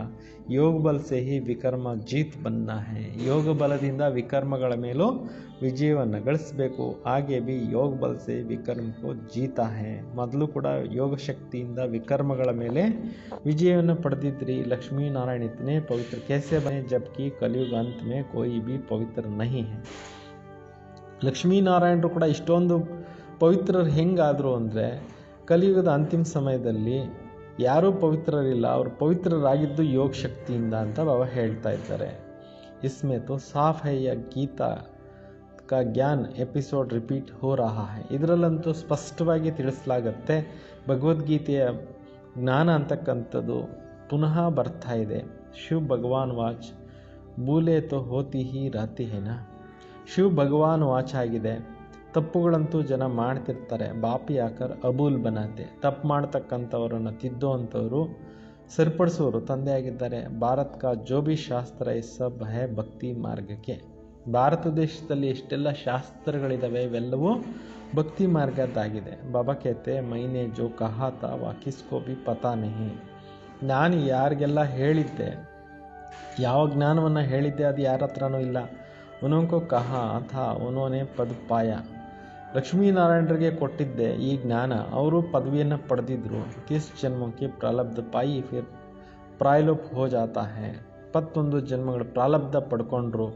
ಯೋಗ ಬಲ ಸೆ ಹಿ ವಿಕರ್ಮ ಜೀತ್ ಬನ್ನ ಹೈ. ಯೋಗ ಬಲದಿಂದ ವಿಕರ್ಮಗಳ ಮೇಲೂ ವಿಜಯವನ್ನು ಗಳಿಸಬೇಕು. ಹಾಗೆ ಬಿ ಯೋಗ ಬಲ ಸೆ ವಿಕರ್ಮಕ್ಕೂ ಜೀತ ಹೈ. ಮೊದಲು ಕೂಡ ಯೋಗ ಶಕ್ತಿಯಿಂದ ವಿಕರ್ಮಗಳ ಮೇಲೆ ವಿಜಯವನ್ನು ಪಡೆದಿದ್ರಿ. ಲಕ್ಷ್ಮೀನಾರಾಯಣ ಇತನೆ ಪವಿತ್ರ कैसे बने जबकि कलयुग अंत में कोई भी पवित्र नहीं है. ಲಕ್ಷ್ಮೀನಾರಾಯಣರು ಕೂಡ ಇಷ್ಟೊಂದು ಪವಿತ್ರರು ಹೆಂಗಾದರು ಅಂದರೆ, ಕಲಿಯುಗದ ಅಂತಿಮ ಸಮಯದಲ್ಲಿ ಯಾರೂ ಪವಿತ್ರರಿಲ್ಲ, ಅವರು ಪವಿತ್ರರಾಗಿದ್ದು ಯೋಗ ಶಕ್ತಿಯಿಂದ ಅಂತ ಬಾಬಾ ಹೇಳ್ತಾ ಇದ್ದಾರೆ. ಇಸ್ಮೇ ತೋ ಸಾಫ್ ಹೈ ಯಾ ಗೀತಾ ಕಾ ಜ್ಞಾನ್ ಎಪಿಸೋಡ್ ರಿಪೀಟ್ ಹೋ ರಹಾ ಹೈ. ಇದರಲ್ಲಂತೂ ಸ್ಪಷ್ಟವಾಗಿ ತಿಳಿಸಲಾಗತ್ತೆ, ಭಗವದ್ಗೀತೆಯ ಜ್ಞಾನ ಅಂತಕ್ಕಂಥದ್ದು ಪುನಃ ಬರ್ತಾ ಇದೆ. ಶಿವ್ ಭಗವಾನ್ ವಾಚ್ ಬೂಲೆ ತೋ ಹೋತಿ ಹಿ ರಾತಿ ಹೇನಾ. ಶಿವ್ ಭಗವಾನ್ ವಾಚ್ ಆಗಿದೆ. ತಪ್ಪುಗಳಂತೂ ಜನ ಮಾಡ್ತಿರ್ತಾರೆ. ಬಾಪಿ ಆಕರ್ ಅಬೂಲ್ ಬನಾತೆ. ತಪ್ಪು ಮಾಡ್ತಕ್ಕಂಥವ್ರನ್ನು ತಿದ್ದೋವಂಥವ್ರು, ಸರಿಪಡಿಸೋರು ತಂದೆ ಆಗಿದ್ದಾರೆ. ಭಾರತ್ ಕಾ ಜೋ ಬಿ ಶಾಸ್ತ್ರ ಇಸ್ ಸಬ್ ಹೈ ಭಕ್ತಿ ಮಾರ್ಗಕ್ಕೆ. ಭಾರತ ದೇಶದಲ್ಲಿ ಎಷ್ಟೆಲ್ಲ ಶಾಸ್ತ್ರಗಳಿದ್ದಾವೆ ಇವೆಲ್ಲವೂ ಭಕ್ತಿ ಮಾರ್ಗದ್ದಾಗಿದೆ. ಬಾಬಾ ಕೇತೆ ಮೈನೆ ಜೋ ಕಹಾ ತಾ ವಾ ಕಿಸ್ಕೋ ಬಿ ಪತಾ ನಹಿ. ನಾನು ಯಾರಿಗೆಲ್ಲ ಹೇಳಿದ್ದೆ, ಯಾವ ಜ್ಞಾನವನ್ನು ಹೇಳಿದ್ದೆ ಅದು ಯಾರ ಹತ್ರನೂ ಇಲ್ಲ. ಉನೋಂಕೋ ಕಹಾ ಥಾ ಉನೋನೆ ಪದ ಪಾಯ. ಲಕ್ಷ್ಮೀನಾರಾಯಣರಿಗೆ ಕೊಟ್ಟಿದ್ದೆ ಈ ಜ್ಞಾನ, ಅವರು ಪದವಿಯನ್ನು ಪಡೆದಿದ್ರು. ಕಿಸ್ ಜನ್ಮಕ್ಕೆ ಪ್ರಾರಬ್ಧ ಪಾಯಿ ಫಿರ್ ಪ್ರಾಯಲೋಪ್ ಹೋ ಜಾತಾ ಹೈ. 21 ಜನ್ಮಗಳ ಪ್ರಾರಬ್ಧ ಪಡ್ಕೊಂಡ್ರು,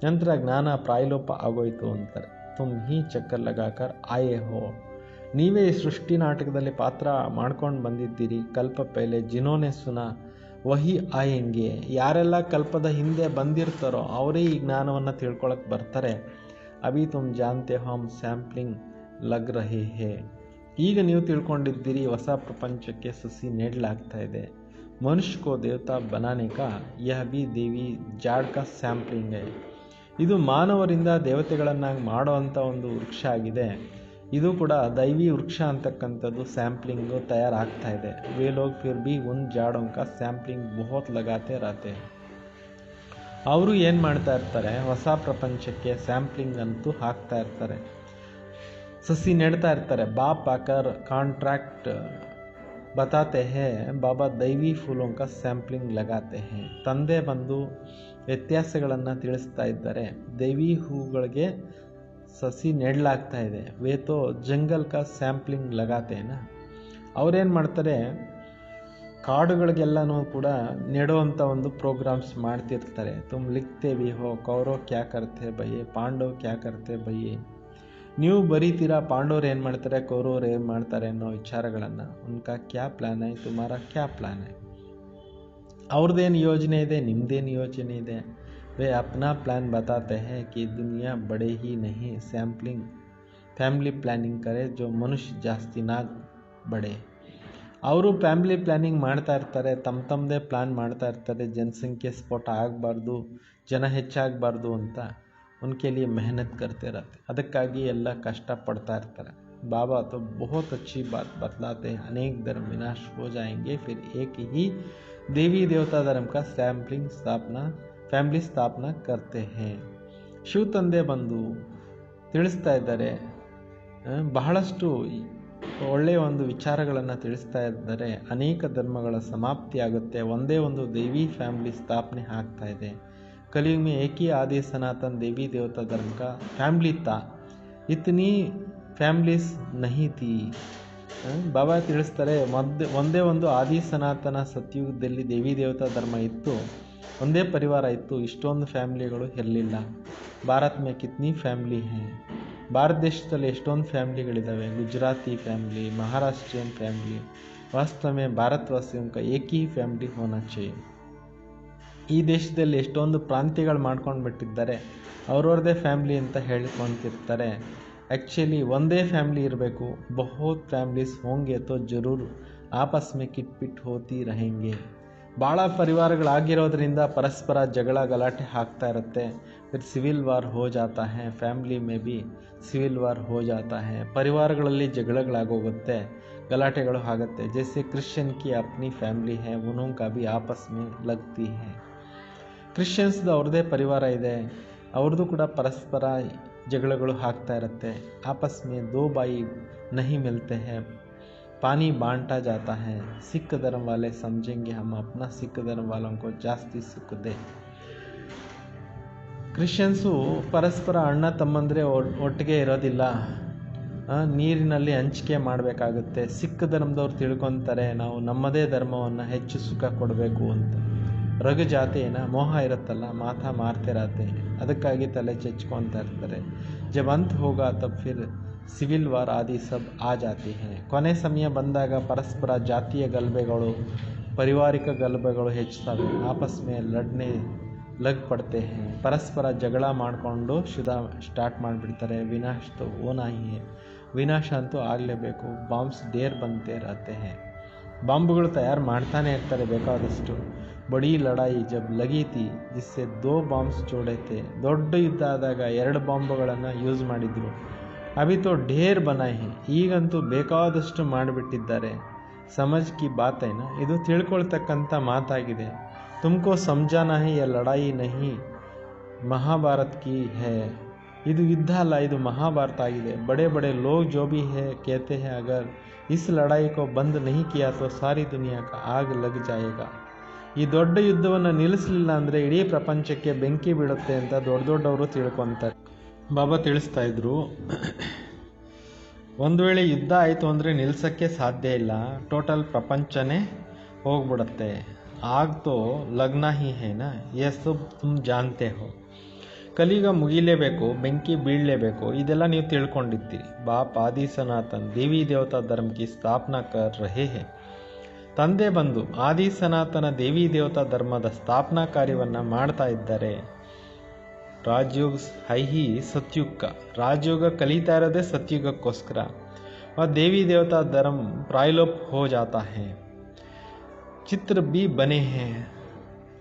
ನಂತರ ಜ್ಞಾನ ಪ್ರಾಯಲೋಪ ಆಗೋಯ್ತು ಅಂತಾರೆ. ತುಮ್ ಹಿ ಚಕ್ಕರ್ ಲಗಾಕರ್ ಆಯೇ ಹೋ. ನೀವೇ ಈ ಸೃಷ್ಟಿ ನಾಟಕದಲ್ಲಿ ಪಾತ್ರ ಮಾಡ್ಕೊಂಡು ಬಂದಿದ್ದೀರಿ. ಕಲ್ಪ ಪೈಲೆ ಜಿನೋನೆ ಸುನಾ ವಹಿ ಆಯಂಗೆ. ಯಾರೆಲ್ಲ ಕಲ್ಪದ ಹಿಂದೆ ಬಂದಿರ್ತಾರೋ ಅವರೇ ಈ ಜ್ಞಾನವನ್ನು ತಿಳ್ಕೊಳಕ್ಕೆ ಬರ್ತಾರೆ. ಅಭಿ ತುಮ್ ಜಾನ್ತೆ ಹಮ್ ಸ್ಯಾಂಪ್ಲಿಂಗ್ ಲಗ್ ರಹೆ ಹೇ. ಈಗ ನೀವು ತಿಳ್ಕೊಂಡಿದ್ದೀರಿ, ಹೊಸ ಪ್ರಪಂಚಕ್ಕೆ ಸಸಿ ನೆಡಲಾಗ್ತಾ ಇದೆ. ಮನುಷ್ಯ ಕೋ ದೇವತಾ ಬನಾನೆ ಕಾ ಯಹ ಬಿ ದೇವಿ ಜಾಡ್ ಕಾ ಸ್ಯಾಂಪ್ಲಿಂಗ್ ಹೈ. ಇದು ಮಾನವರಿಂದ ದೇವತೆಗಳನ್ನಾಗಿ ಮಾಡುವಂಥ ಒಂದು ವೃಕ್ಷ ಆಗಿದೆ. ಇದು ಕೂಡ ದೈವಿ ವೃಕ್ಷ ಅಂತಕ್ಕಂಥದ್ದು ಸ್ಯಾಂಪ್ಲಿಂಗು ತಯಾರಾಗ್ತಾ ಇದೆ. वे लोग फिर भी उन झाड़ों का सैंपलिंग बहुत लगाते रहते हैं. ಅವರು ಏನು ಮಾಡ್ತಾ ಇರ್ತಾರೆ, ಹೊಸ ಪ್ರಪಂಚಕ್ಕೆ ಸ್ಯಾಂಪ್ಲಿಂಗ್ ಅಂತೂ ಹಾಕ್ತಾ ಇರ್ತಾರೆ, ಸಸಿ ನೆಡ್ತಾ ಇರ್ತಾರೆ. ಬಾಪ್ ಆಕರ್ ಕಾಂಟ್ರಾಕ್ಟ್ ಬತಾತೆ ಹೇ ಬಾಬಾ ದೈವಿ ಫೂಲೋಂ ಕಾ ಸ್ಯಾಂಪ್ಲಿಂಗ್ ಲಗಾತೆ ಹೇ. ತಂದೆ ಬಂದು ವ್ಯತ್ಯಾಸಗಳನ್ನು ತಿಳಿಸ್ತಾ ಇದ್ದಾರೆ. ದೈವಿ ಹೂಗಳಿಗೆ ಸಸಿ ನೆಡಲಾಗ್ತಾ ಇದೆ. ವೇತೋ ಜಂಗಲ್ ಕಾ ಸ್ಯಾಂಪ್ಲಿಂಗ್ ಲಗಾತೇನ. ಅವ್ರೇನು ಮಾಡ್ತಾರೆ, ಕಾಡುಗಳಿಗೆಲ್ಲನೂ ಕೂಡ ನೆಡುವಂಥ ಒಂದು ಪ್ರೋಗ್ರಾಮ್ಸ್ ಮಾಡ್ತಿರ್ತಾರೆ. ತುಮ್ ಲಿಖ್ತೆ ಭಿ ಹೋ ಕೌರವ್ ಕ್ಯಾ ಕರ್ತೆ ಭಯ್ಯೆ, ಪಾಂಡವ್ ಕ್ಯಾ ಕರ್ತೆ ಭಯ್ಯೆ. ನೀವು ಬರೀತೀರಾ, ಪಾಂಡವ್ರು ಏನು ಮಾಡ್ತಾರೆ, ಕೌರವ್ರು ಏನು ಮಾಡ್ತಾರೆ ಅನ್ನೋ ವಿಚಾರಗಳನ್ನು. ಉನ್ಕಾ ಕ್ಯಾ ಪ್ಲ್ಯಾನ್ ಹೈ, ತುಮಾರಾ ಕ್ಯಾ ಪ್ಲ್ಯಾನ್ ಹೈ. ಅವ್ರದ್ದೇನು ಯೋಜನೆ ಇದೆ, ನಿಮ್ಮದೇನು ಯೋಜನೆ ಇದೆ. वे अपना प्लान बताते हैं कि दुनिया बड़े ही नहीं सैम्पलिंग ಫ್ಯಾಮಿಲಿ ಪ್ಲ್ಯಾನಿಂಗ್ ಕರೆ ಜೋ ಮನುಷ್ಯ ಜಾಸ್ತಿ ನಾ ಬಡೆ. ಅವರು ಫ್ಯಾಮಿಲಿ ಪ್ಲ್ಯಾನಿಂಗ್ ಮಾಡ್ತಾ ಇರ್ತಾರೆ, ತಮ್ಮದೇ ಪ್ಲ್ಯಾನ್ ಮಾಡ್ತಾ ಇರ್ತಾರೆ. ಜನಸಂಖ್ಯೆ ಸ್ಫೋಟ ಆಗಬಾರ್ದು, ಜನ ಹೆಚ್ಚಾಗಬಾರ್ದು ಅಂತ ಉನ್ಕೆ ಲಿಯೆ ಮೆಹನತ್ ಕರ್ತೆ रहते. ಅದಕ್ಕಾಗಿ ಎಲ್ಲ ಕಷ್ಟಪಡ್ತಾ ಇರ್ತಾರೆ. बाबा तो बहुत अच्छी बात बतलाते हैं, अनेक धर्म विनाश हो जाएंगे, फिर एक ही देवी देवता धर्म का ಫ್ಯಾಮಿಲಿ ಸ್ಥಾಪನಾ ಕರ್ತೆ ಹೇ. ಶಿವ ತಂದೆ ಬಂದು ತಿಳಿಸ್ತಾ ಇದ್ದಾರೆ, ಬಹಳಷ್ಟು ಒಳ್ಳೆಯ ಒಂದು ವಿಚಾರಗಳನ್ನು ತಿಳಿಸ್ತಾ ಇದ್ದಾರೆ. ಅನೇಕ ಧರ್ಮಗಳ ಸಮಾಪ್ತಿ ಆಗುತ್ತೆ, ಒಂದೇ ಒಂದು ದೇವಿ ಫ್ಯಾಮಿಲಿ ಸ್ಥಾಪನೆ ಆಗ್ತಾ ಇದೆ. ಕಲಿಯುಗ में एक ही आदि सनातन देवी देवता धर्म का फैमिली था, इतनी ಫ್ಯಾಮಿಲೀಸ್ ನಹಿ ಥಿ. ಬಾಬಾ ತಿಳಿಸ್ತಾರೆ, ಒಂದೇ ಒಂದು ಆದಿ ಸನಾತನ ಸತ್ಯುಗದಲ್ಲಿ ದೇವಿ ದೇವತಾ ಧರ್ಮ ಇತ್ತು, ಒಂದೇ ಪರಿವಾರ ಇತ್ತು, ಇಷ್ಟೊಂದು ಫ್ಯಾಮಿಲಿಗಳು ಇರಲಿಲ್ಲ. ಭಾರತ್ ಮೇ ಕಿತ್ನಿ ಫ್ಯಾಮಿಲಿ ಹೇ. ಭಾರತ ದೇಶದಲ್ಲಿ ಎಷ್ಟೊಂದು ಫ್ಯಾಮಿಲಿಗಳಿದ್ದಾವೆ. ಗುಜರಾತಿ ಫ್ಯಾಮಿಲಿ, ಮಹಾರಾಷ್ಟ್ರೀಯನ್ ಫ್ಯಾಮಿಲಿ, वास्तव में भारतवासियों का एक ही ಫ್ಯಾಮಿಲಿ होना चाहिए. ಈ ದೇಶದಲ್ಲಿ ಎಷ್ಟೊಂದು ಪ್ರಾಂತ್ಯಗಳು ಮಾಡ್ಕೊಂಡು ಬಿಟ್ಟಿದ್ದಾರೆ. ಅವ್ರವ್ರದೇ ಫ್ಯಾಮ್ಲಿ ಅಂತ ಹೇಳ್ಕೊತಿರ್ತಾರೆ. ಆ್ಯಕ್ಚುಲಿ ಒಂದೇ ಫ್ಯಾಮ್ಲಿ ಇರಬೇಕು. ಬಹುತ್ ಫ್ಯಾಮ್ಲೀಸ್ ಹೋಂಗೆ ತೋ ಜರೂರ್ ಆಪಸ್ ಮೇ ಕಿಟ್ಪಿಟ್ ಹೋತಿ रहेंगे. ಭಾಳ ಪರಿವಾರಗಳಾಗಿರೋದ್ರಿಂದ ಪರಸ್ಪರ ಜಗಳ ಗಲಾಟೆ ಆಗ್ತಾ ಇರುತ್ತೆ. फिर ಸಿವಿಲ್ ವಾರ್ ಹೋ ಜಾತಾ ಹೈ. ಫ್ಯಾಮ್ಲಿ ಮೇ ಬಿ ಸಿವಿಲ್ ವಾರ್ ಹೋ ಜಾತಾ ಹೈ. ಪರಿವಾರಗಳಲ್ಲಿ ಜಗಳಗಳಾಗೋಗುತ್ತೆ, ಗಲಾಟೆಗಳು ಆಗುತ್ತೆ. ಜೈಸೆ ಕ್ರಿಶ್ಚಿಯನ್ ಕಿ ಅಪ್ನಿ ಫ್ಯಾಮ್ಲಿ ಹೈ, ಉನ್ಹೋಂ ಕಾ ಭಿ ಆಪಸ್ ಮೇ ಲಗ್ತಿ ಹೈ. ಕ್ರಿಶ್ಚಿಯನ್ಸ್ದು ಅವ್ರದ್ದೇ ಪರಿವಾರ ಇದೆ, ಅವ್ರದ್ದು ಕೂಡ ಪರಸ್ಪರ ಜಗಳಗಳು ಆಗ್ತಾ ಇರುತ್ತೆ. ಆಪಸ್ ಮೇ ದೋ ಬಾಯಿ ನಹಿ ಮಿಲ್ತೆ ಹೈ, पानी बांटा जाता है. सिख धर्म वाले समझेंगे हम अपना सिख धर्म वालों को ಜಾಸ್ತಿ ಸುಖ ದೇ. ಕ್ರಿಶ್ಚಿಯನ್ಸು ಪರಸ್ಪರ ಅಣ್ಣ ತಮ್ಮಂದರೆ ಒಟ್ಟಿಗೆ ಇರೋದಿಲ್ಲ, ನೀರಿನಲ್ಲಿ ಹಂಚಿಕೆ ಮಾಡಬೇಕಾಗುತ್ತೆ. ಸಿಖ್ ಧರ್ಮದವ್ರು ತಿಳ್ಕೊತಾರೆ ನಾವು ನಮ್ಮದೇ ಧರ್ಮವನ್ನು ಹೆಚ್ಚು ಸುಖ ಕೊಡಬೇಕು ಅಂತ. ರಘು ಜಾತಿನ ಮೋಹ ಇರುತ್ತಲ್ಲ, ಮಾತಾ ಮಾರ್ತೆ ರಾತೆ, ಅದಕ್ಕಾಗಿ ತಲೆ ಚೆಚ್ಕೊತಾ ಇರ್ತಾರೆ. ಜಬ್ ಅಂತ್ ಹೋಗಾ ತಬ್ ಫಿರ್ ಸಿವಿಲ್ ವಾರ್ ಆದಿ ಸಬ್ ಆ ಜಾತಿ ಹೈ. ಕೊನೆ ಸಮಯ ಬಂದಾಗ ಪರಸ್ಪರ ಜಾತಿಯ ಗಲಭೆಗಳು, ಪಾರಿವಾರಿಕ ಗಲಭೆಗಳು ಹೆಚ್ಚುತ್ತವೆ. ಆಪಸ್ ಮೇ ಲಡ್ನೆ ಲಗ್ ಪಡ್ತೆ ಹೈ. ಪರಸ್ಪರ ಜಗಳ ಮಾಡಿಕೊಂಡು ಸ್ಟಾರ್ಟ್ ಮಾಡಿಬಿಡ್ತಾರೆ. ವಿನಾಶ ತೋ ಹೋನಾ ಹಿ ಹೈ. ವಿನಾಶ ಅಂತೂ ಆಗಲೇಬೇಕು. ಬಾಂಬ್ಸ್ ಡೇರ್ ಬಂತೆ ಇರತ್ತೆ ಹೈ. ಬಾಂಬ್ಗಳು ತಯಾರು ಮಾಡ್ತಾನೆ ಇರ್ತಾರೆ ಬೇಕಾದಷ್ಟು. ಬಡೀ ಲಡಾಯಿ ಜಬ್ ಲಗಿ ತಿ ಜಿಸ್ಸೆ 2 ಬಾಂಬ್ಸ್ ಜೋಡೆ ಥೆ. ದೊಡ್ಡ ಯುದ್ಧ ಆದಾಗ 2 ಬಾಂಬ್ಗಳನ್ನು ಯೂಸ್ ಮಾಡಿದ್ರು. ಅಭಿ ತೋ ಢೇರ್ ಬನಾಯ್ ಹೈ. ಈಗಂತೂ ಬೇಕಾದಷ್ಟು ಮಾಡಿಬಿಟ್ಟಿದ್ದಾರೆ. ಸಮಜ್ ಕಿ ಬಾತ್ ಐನಾ, ಇದು ತಿಳ್ಕೊಳ್ತಕ್ಕಂಥ ಮಾತಾಗಿದೆ. ತುಮಕೋ ಸಮಜಾನಾ ಹೈ ಯಾ ಲಡಾಯಿ ನಹಿ ಮಹಾಭಾರತ್ ಕಿ ಹೈ. ಇದು ಯುದ್ಧ ಅಲ್ಲ, ಇದು ಮಹಾಭಾರತ ಆಗಿದೆ. ಬಡೆ ಬಡೆ ಲೋಗ್ ಜೋ ಭಿ ಹೈ कहते हैं अगर इस लड़ाई को बंद नहीं किया तो सारी दुनिया का आग लग जाएगा. ಈ ದೊಡ್ಡ ಯುದ್ಧವನ್ನು ನಿಲ್ಲಿಸಲಿಲ್ಲ ಅಂದರೆ ಇಡೀ ಪ್ರಪಂಚಕ್ಕೆ ಬೆಂಕಿ ಬೀಳುತ್ತೆ ಅಂತ ದೊಡ್ಡವರು ತಿಳ್ಕೊತಾರೆ. ಬಾಬಾ ತಿಳಿಸ್ತಾ ಇದ್ರು, ಒಂದು ವೇಳೆ ಯುದ್ಧ ಆಯಿತು ಅಂದರೆ ನಿಲ್ಲಿಸೋಕ್ಕೆ ಸಾಧ್ಯ ಇಲ್ಲ, ಟೋಟಲ್ ಪ್ರಪಂಚನೇ ಹೋಗ್ಬಿಡುತ್ತೆ. ಆಗ್ ತೋ ಲಗ್ನಾ ಹಿ ಹೇನಾ, ಯೇ ಸಬ್ ತುಮ್ ಜಾನ್ತೆ ಹೋ. ಕಲಿಗ ಮುಗಿಲೇಬೇಕು, ಬೆಂಕಿ ಬೀಳಲೇಬೇಕು, ಇದೆಲ್ಲ ನೀವು ತಿಳ್ಕೊಂಡಿದ್ದೀರಿ. ಬಾಪ್ ಆದಿ ಸನಾತನ್ ದೇವಿ ದೇವತಾ ಧರ್ಮ ಕಿ ಸ್ಥಾಪನಾ ಕರ್ ರಹೇ ಹೇ. ತಂದೆ ಬಂದು ಆದಿ ಸನಾತನ ದೇವಿ ದೇವತಾ ಧರ್ಮದ ಸ್ಥಾಪನಾ ಕಾರ್ಯವನ್ನು ಮಾಡ್ತಾ ಇದ್ದಾರೆ. ರಾಜಯೋಗ ಹೈಹಿ ಸತ್ಯುಗ, ರಾಜಯೋಗ ಕಲಿತಾ ಇರೋದೇ ಸತ್ಯುಗಕ್ಕೋಸ್ಕರ. ದೇವಿ ದೇವತಾ ಧರ್ಮ ಪ್ರಾಯಲೋಪ್ ಹೋ ಜಾತಾ ಹೈ. ಚಿತ್ರ ಬಿ ಬನೆ ಹೇ.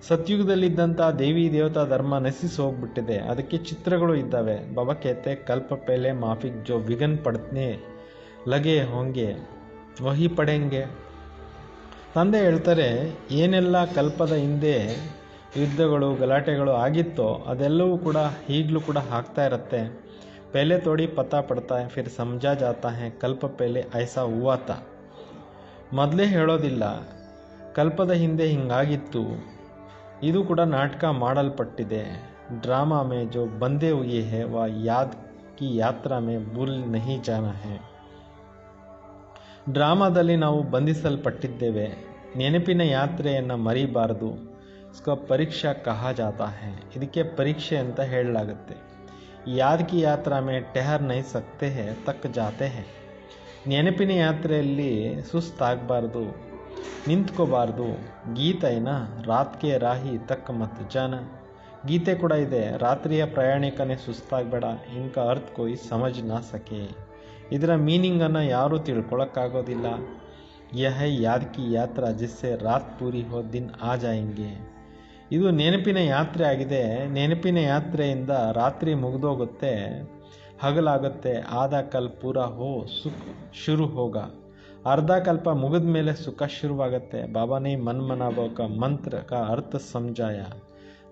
ಸತ್ಯುಗದಲ್ಲಿದ್ದಂಥ ದೇವಿ ದೇವತಾ ಧರ್ಮ ನಶಿಸಿ ಹೋಗ್ಬಿಟ್ಟಿದೆ, ಅದಕ್ಕೆ ಚಿತ್ರಗಳು ಇದ್ದಾವೆ. ಬಾಬಾ ಕೇತೆ ಕಲ್ಪ ಪೆಹಲೆ ಮಾಫಿಕ್ ಜೋ ವಿಘನ್ ಪಡ್ತನೆ ಲಗೆ ಹೋಂಗೆ ವಹಿ ಪಡೆಂಗೆ. ತಂದೆ ಹೇಳ್ತಾರೆ, ಏನೆಲ್ಲ ಕಲ್ಪದ ಹಿಂದೆ ಯುದ್ಧಗಳು ಗಲಾಟೆಗಳು ಆಗಿತ್ತೋ ಅದೆಲ್ಲವೂ ಕೂಡ ಈಗಲೂ ಕೂಡ ಆಗ್ತಾ ಇರುತ್ತೆ. ಪೆಹಲೆ ತೋಡಿ ಪತಾ ಪಡ್ತಾ ಹೈ, ಫಿರ್ ಸಮಜಾ ಜಾತಾ ಹೈ ಕಲ್ಪ ಪೆಹಲೆ ಐಸಾ ಹುವಾ ತಾ. ಮೊದಲೇ ಹೇಳೋದಿಲ್ಲ, ಕಲ್ಪದ ಹಿಂದೆ ಹಿಂಗಾಗಿತ್ತು, ಇದು ಕೂಡ ನಾಟಕ ಮಾಡಲ್ಪಟ್ಟಿದೆ. ಡ್ರಾಮಾ ಮೇ ಜೋ ಬಂದೇ ಹುಯೇ ಹೈ ವಾ ಯಾದ್ ಕಿ ಯಾತ್ರಾ ಮೇ ಭೂಲ್ ನಹಿ ಜಾನಾ ಹೈ. ಡ್ರಾಮಾದಲ್ಲಿ ನಾವು ಬಂಧಿಸಲ್ಪಟ್ಟಿದ್ದೇವೆ, ನೆನಪಿನ ಯಾತ್ರೆಯನ್ನು ಮರಿಬಾರದು. इसको ಪರೀಕ್ಷಾ ಕಹಾ ಜಾತಾ ಹೈ. ಇದಕ್ಕೆ ಪರೀಕ್ಷೆ ಅಂತ ಹೇಳಲಾಗುತ್ತೆ. ಯಾದ್ ಕಿ ಯಾತ್ರಾ ಮೇ ಟೆಹರ್ ನಹಿ ಸಕ್ತೆ ಹೈ ತಕ್ ಜಾತೆ ಹೈ. ನೆನಪಿನ ಯಾತ್ರೆಯಲ್ಲಿ ಸುಸ್ತಾಗಬಾರ್ದು, ನಿಂತ್ಕೋಬಾರ್ದು. ಗೀತೆನ ರಾತ್ಗೆ ರಾಹಿ ತಕ್ ಮತ್ ಜಾನ. ಗೀತೆ ಕೂಡ ಇದೆ, ರಾತ್ರಿಯ ಪ್ರಯಾಣಿಕನೇ ಸುಸ್ತಾಗಬೇಡ. ಇನ್ಕ ಅರ್ಥ ಕೊಯ್ ಸಮಜ್ ನಾ ಸಕೆ. ಇದರ ಮೀನಿಂಗನ್ನು ಯಾರೂ ತಿಳ್ಕೊಳಕ್ಕಾಗೋದಿಲ್ಲ. ಯಹ ಯಾದ್ ಕಿ ಯಾತ್ರಾ ಜಿಸ್ಸೆ ರಾತ್ ಪೂರಿ ಹೋ ದಿನ್ ಆ ಜಾಯೆಂಗೆ. ಇದು ನೆನಪಿನ ಯಾತ್ರೆ ಆಗಿದೆ. ನೆನಪಿನ ಯಾತ್ರೆಯಿಂದ ರಾತ್ರಿ ಮುಗಿದೋಗುತ್ತೆ, ಹಗಲಾಗುತ್ತೆ. ಆದ ಕಲ್ ಪೂರಾ ಹೋ ಸುಖ ಶುರು ಹೋಗ. ಅರ್ಧ ಕಲ್ಪ ಮುಗಿದ ಮೇಲೆ ಸುಖ ಶುರುವಾಗುತ್ತೆ. ಬಾಬಾನೇ ಮನ್ಮನಾಭವ ಮಂತ್ರ ಕಾ ಅರ್ಥ ಸಮಜಾಯ.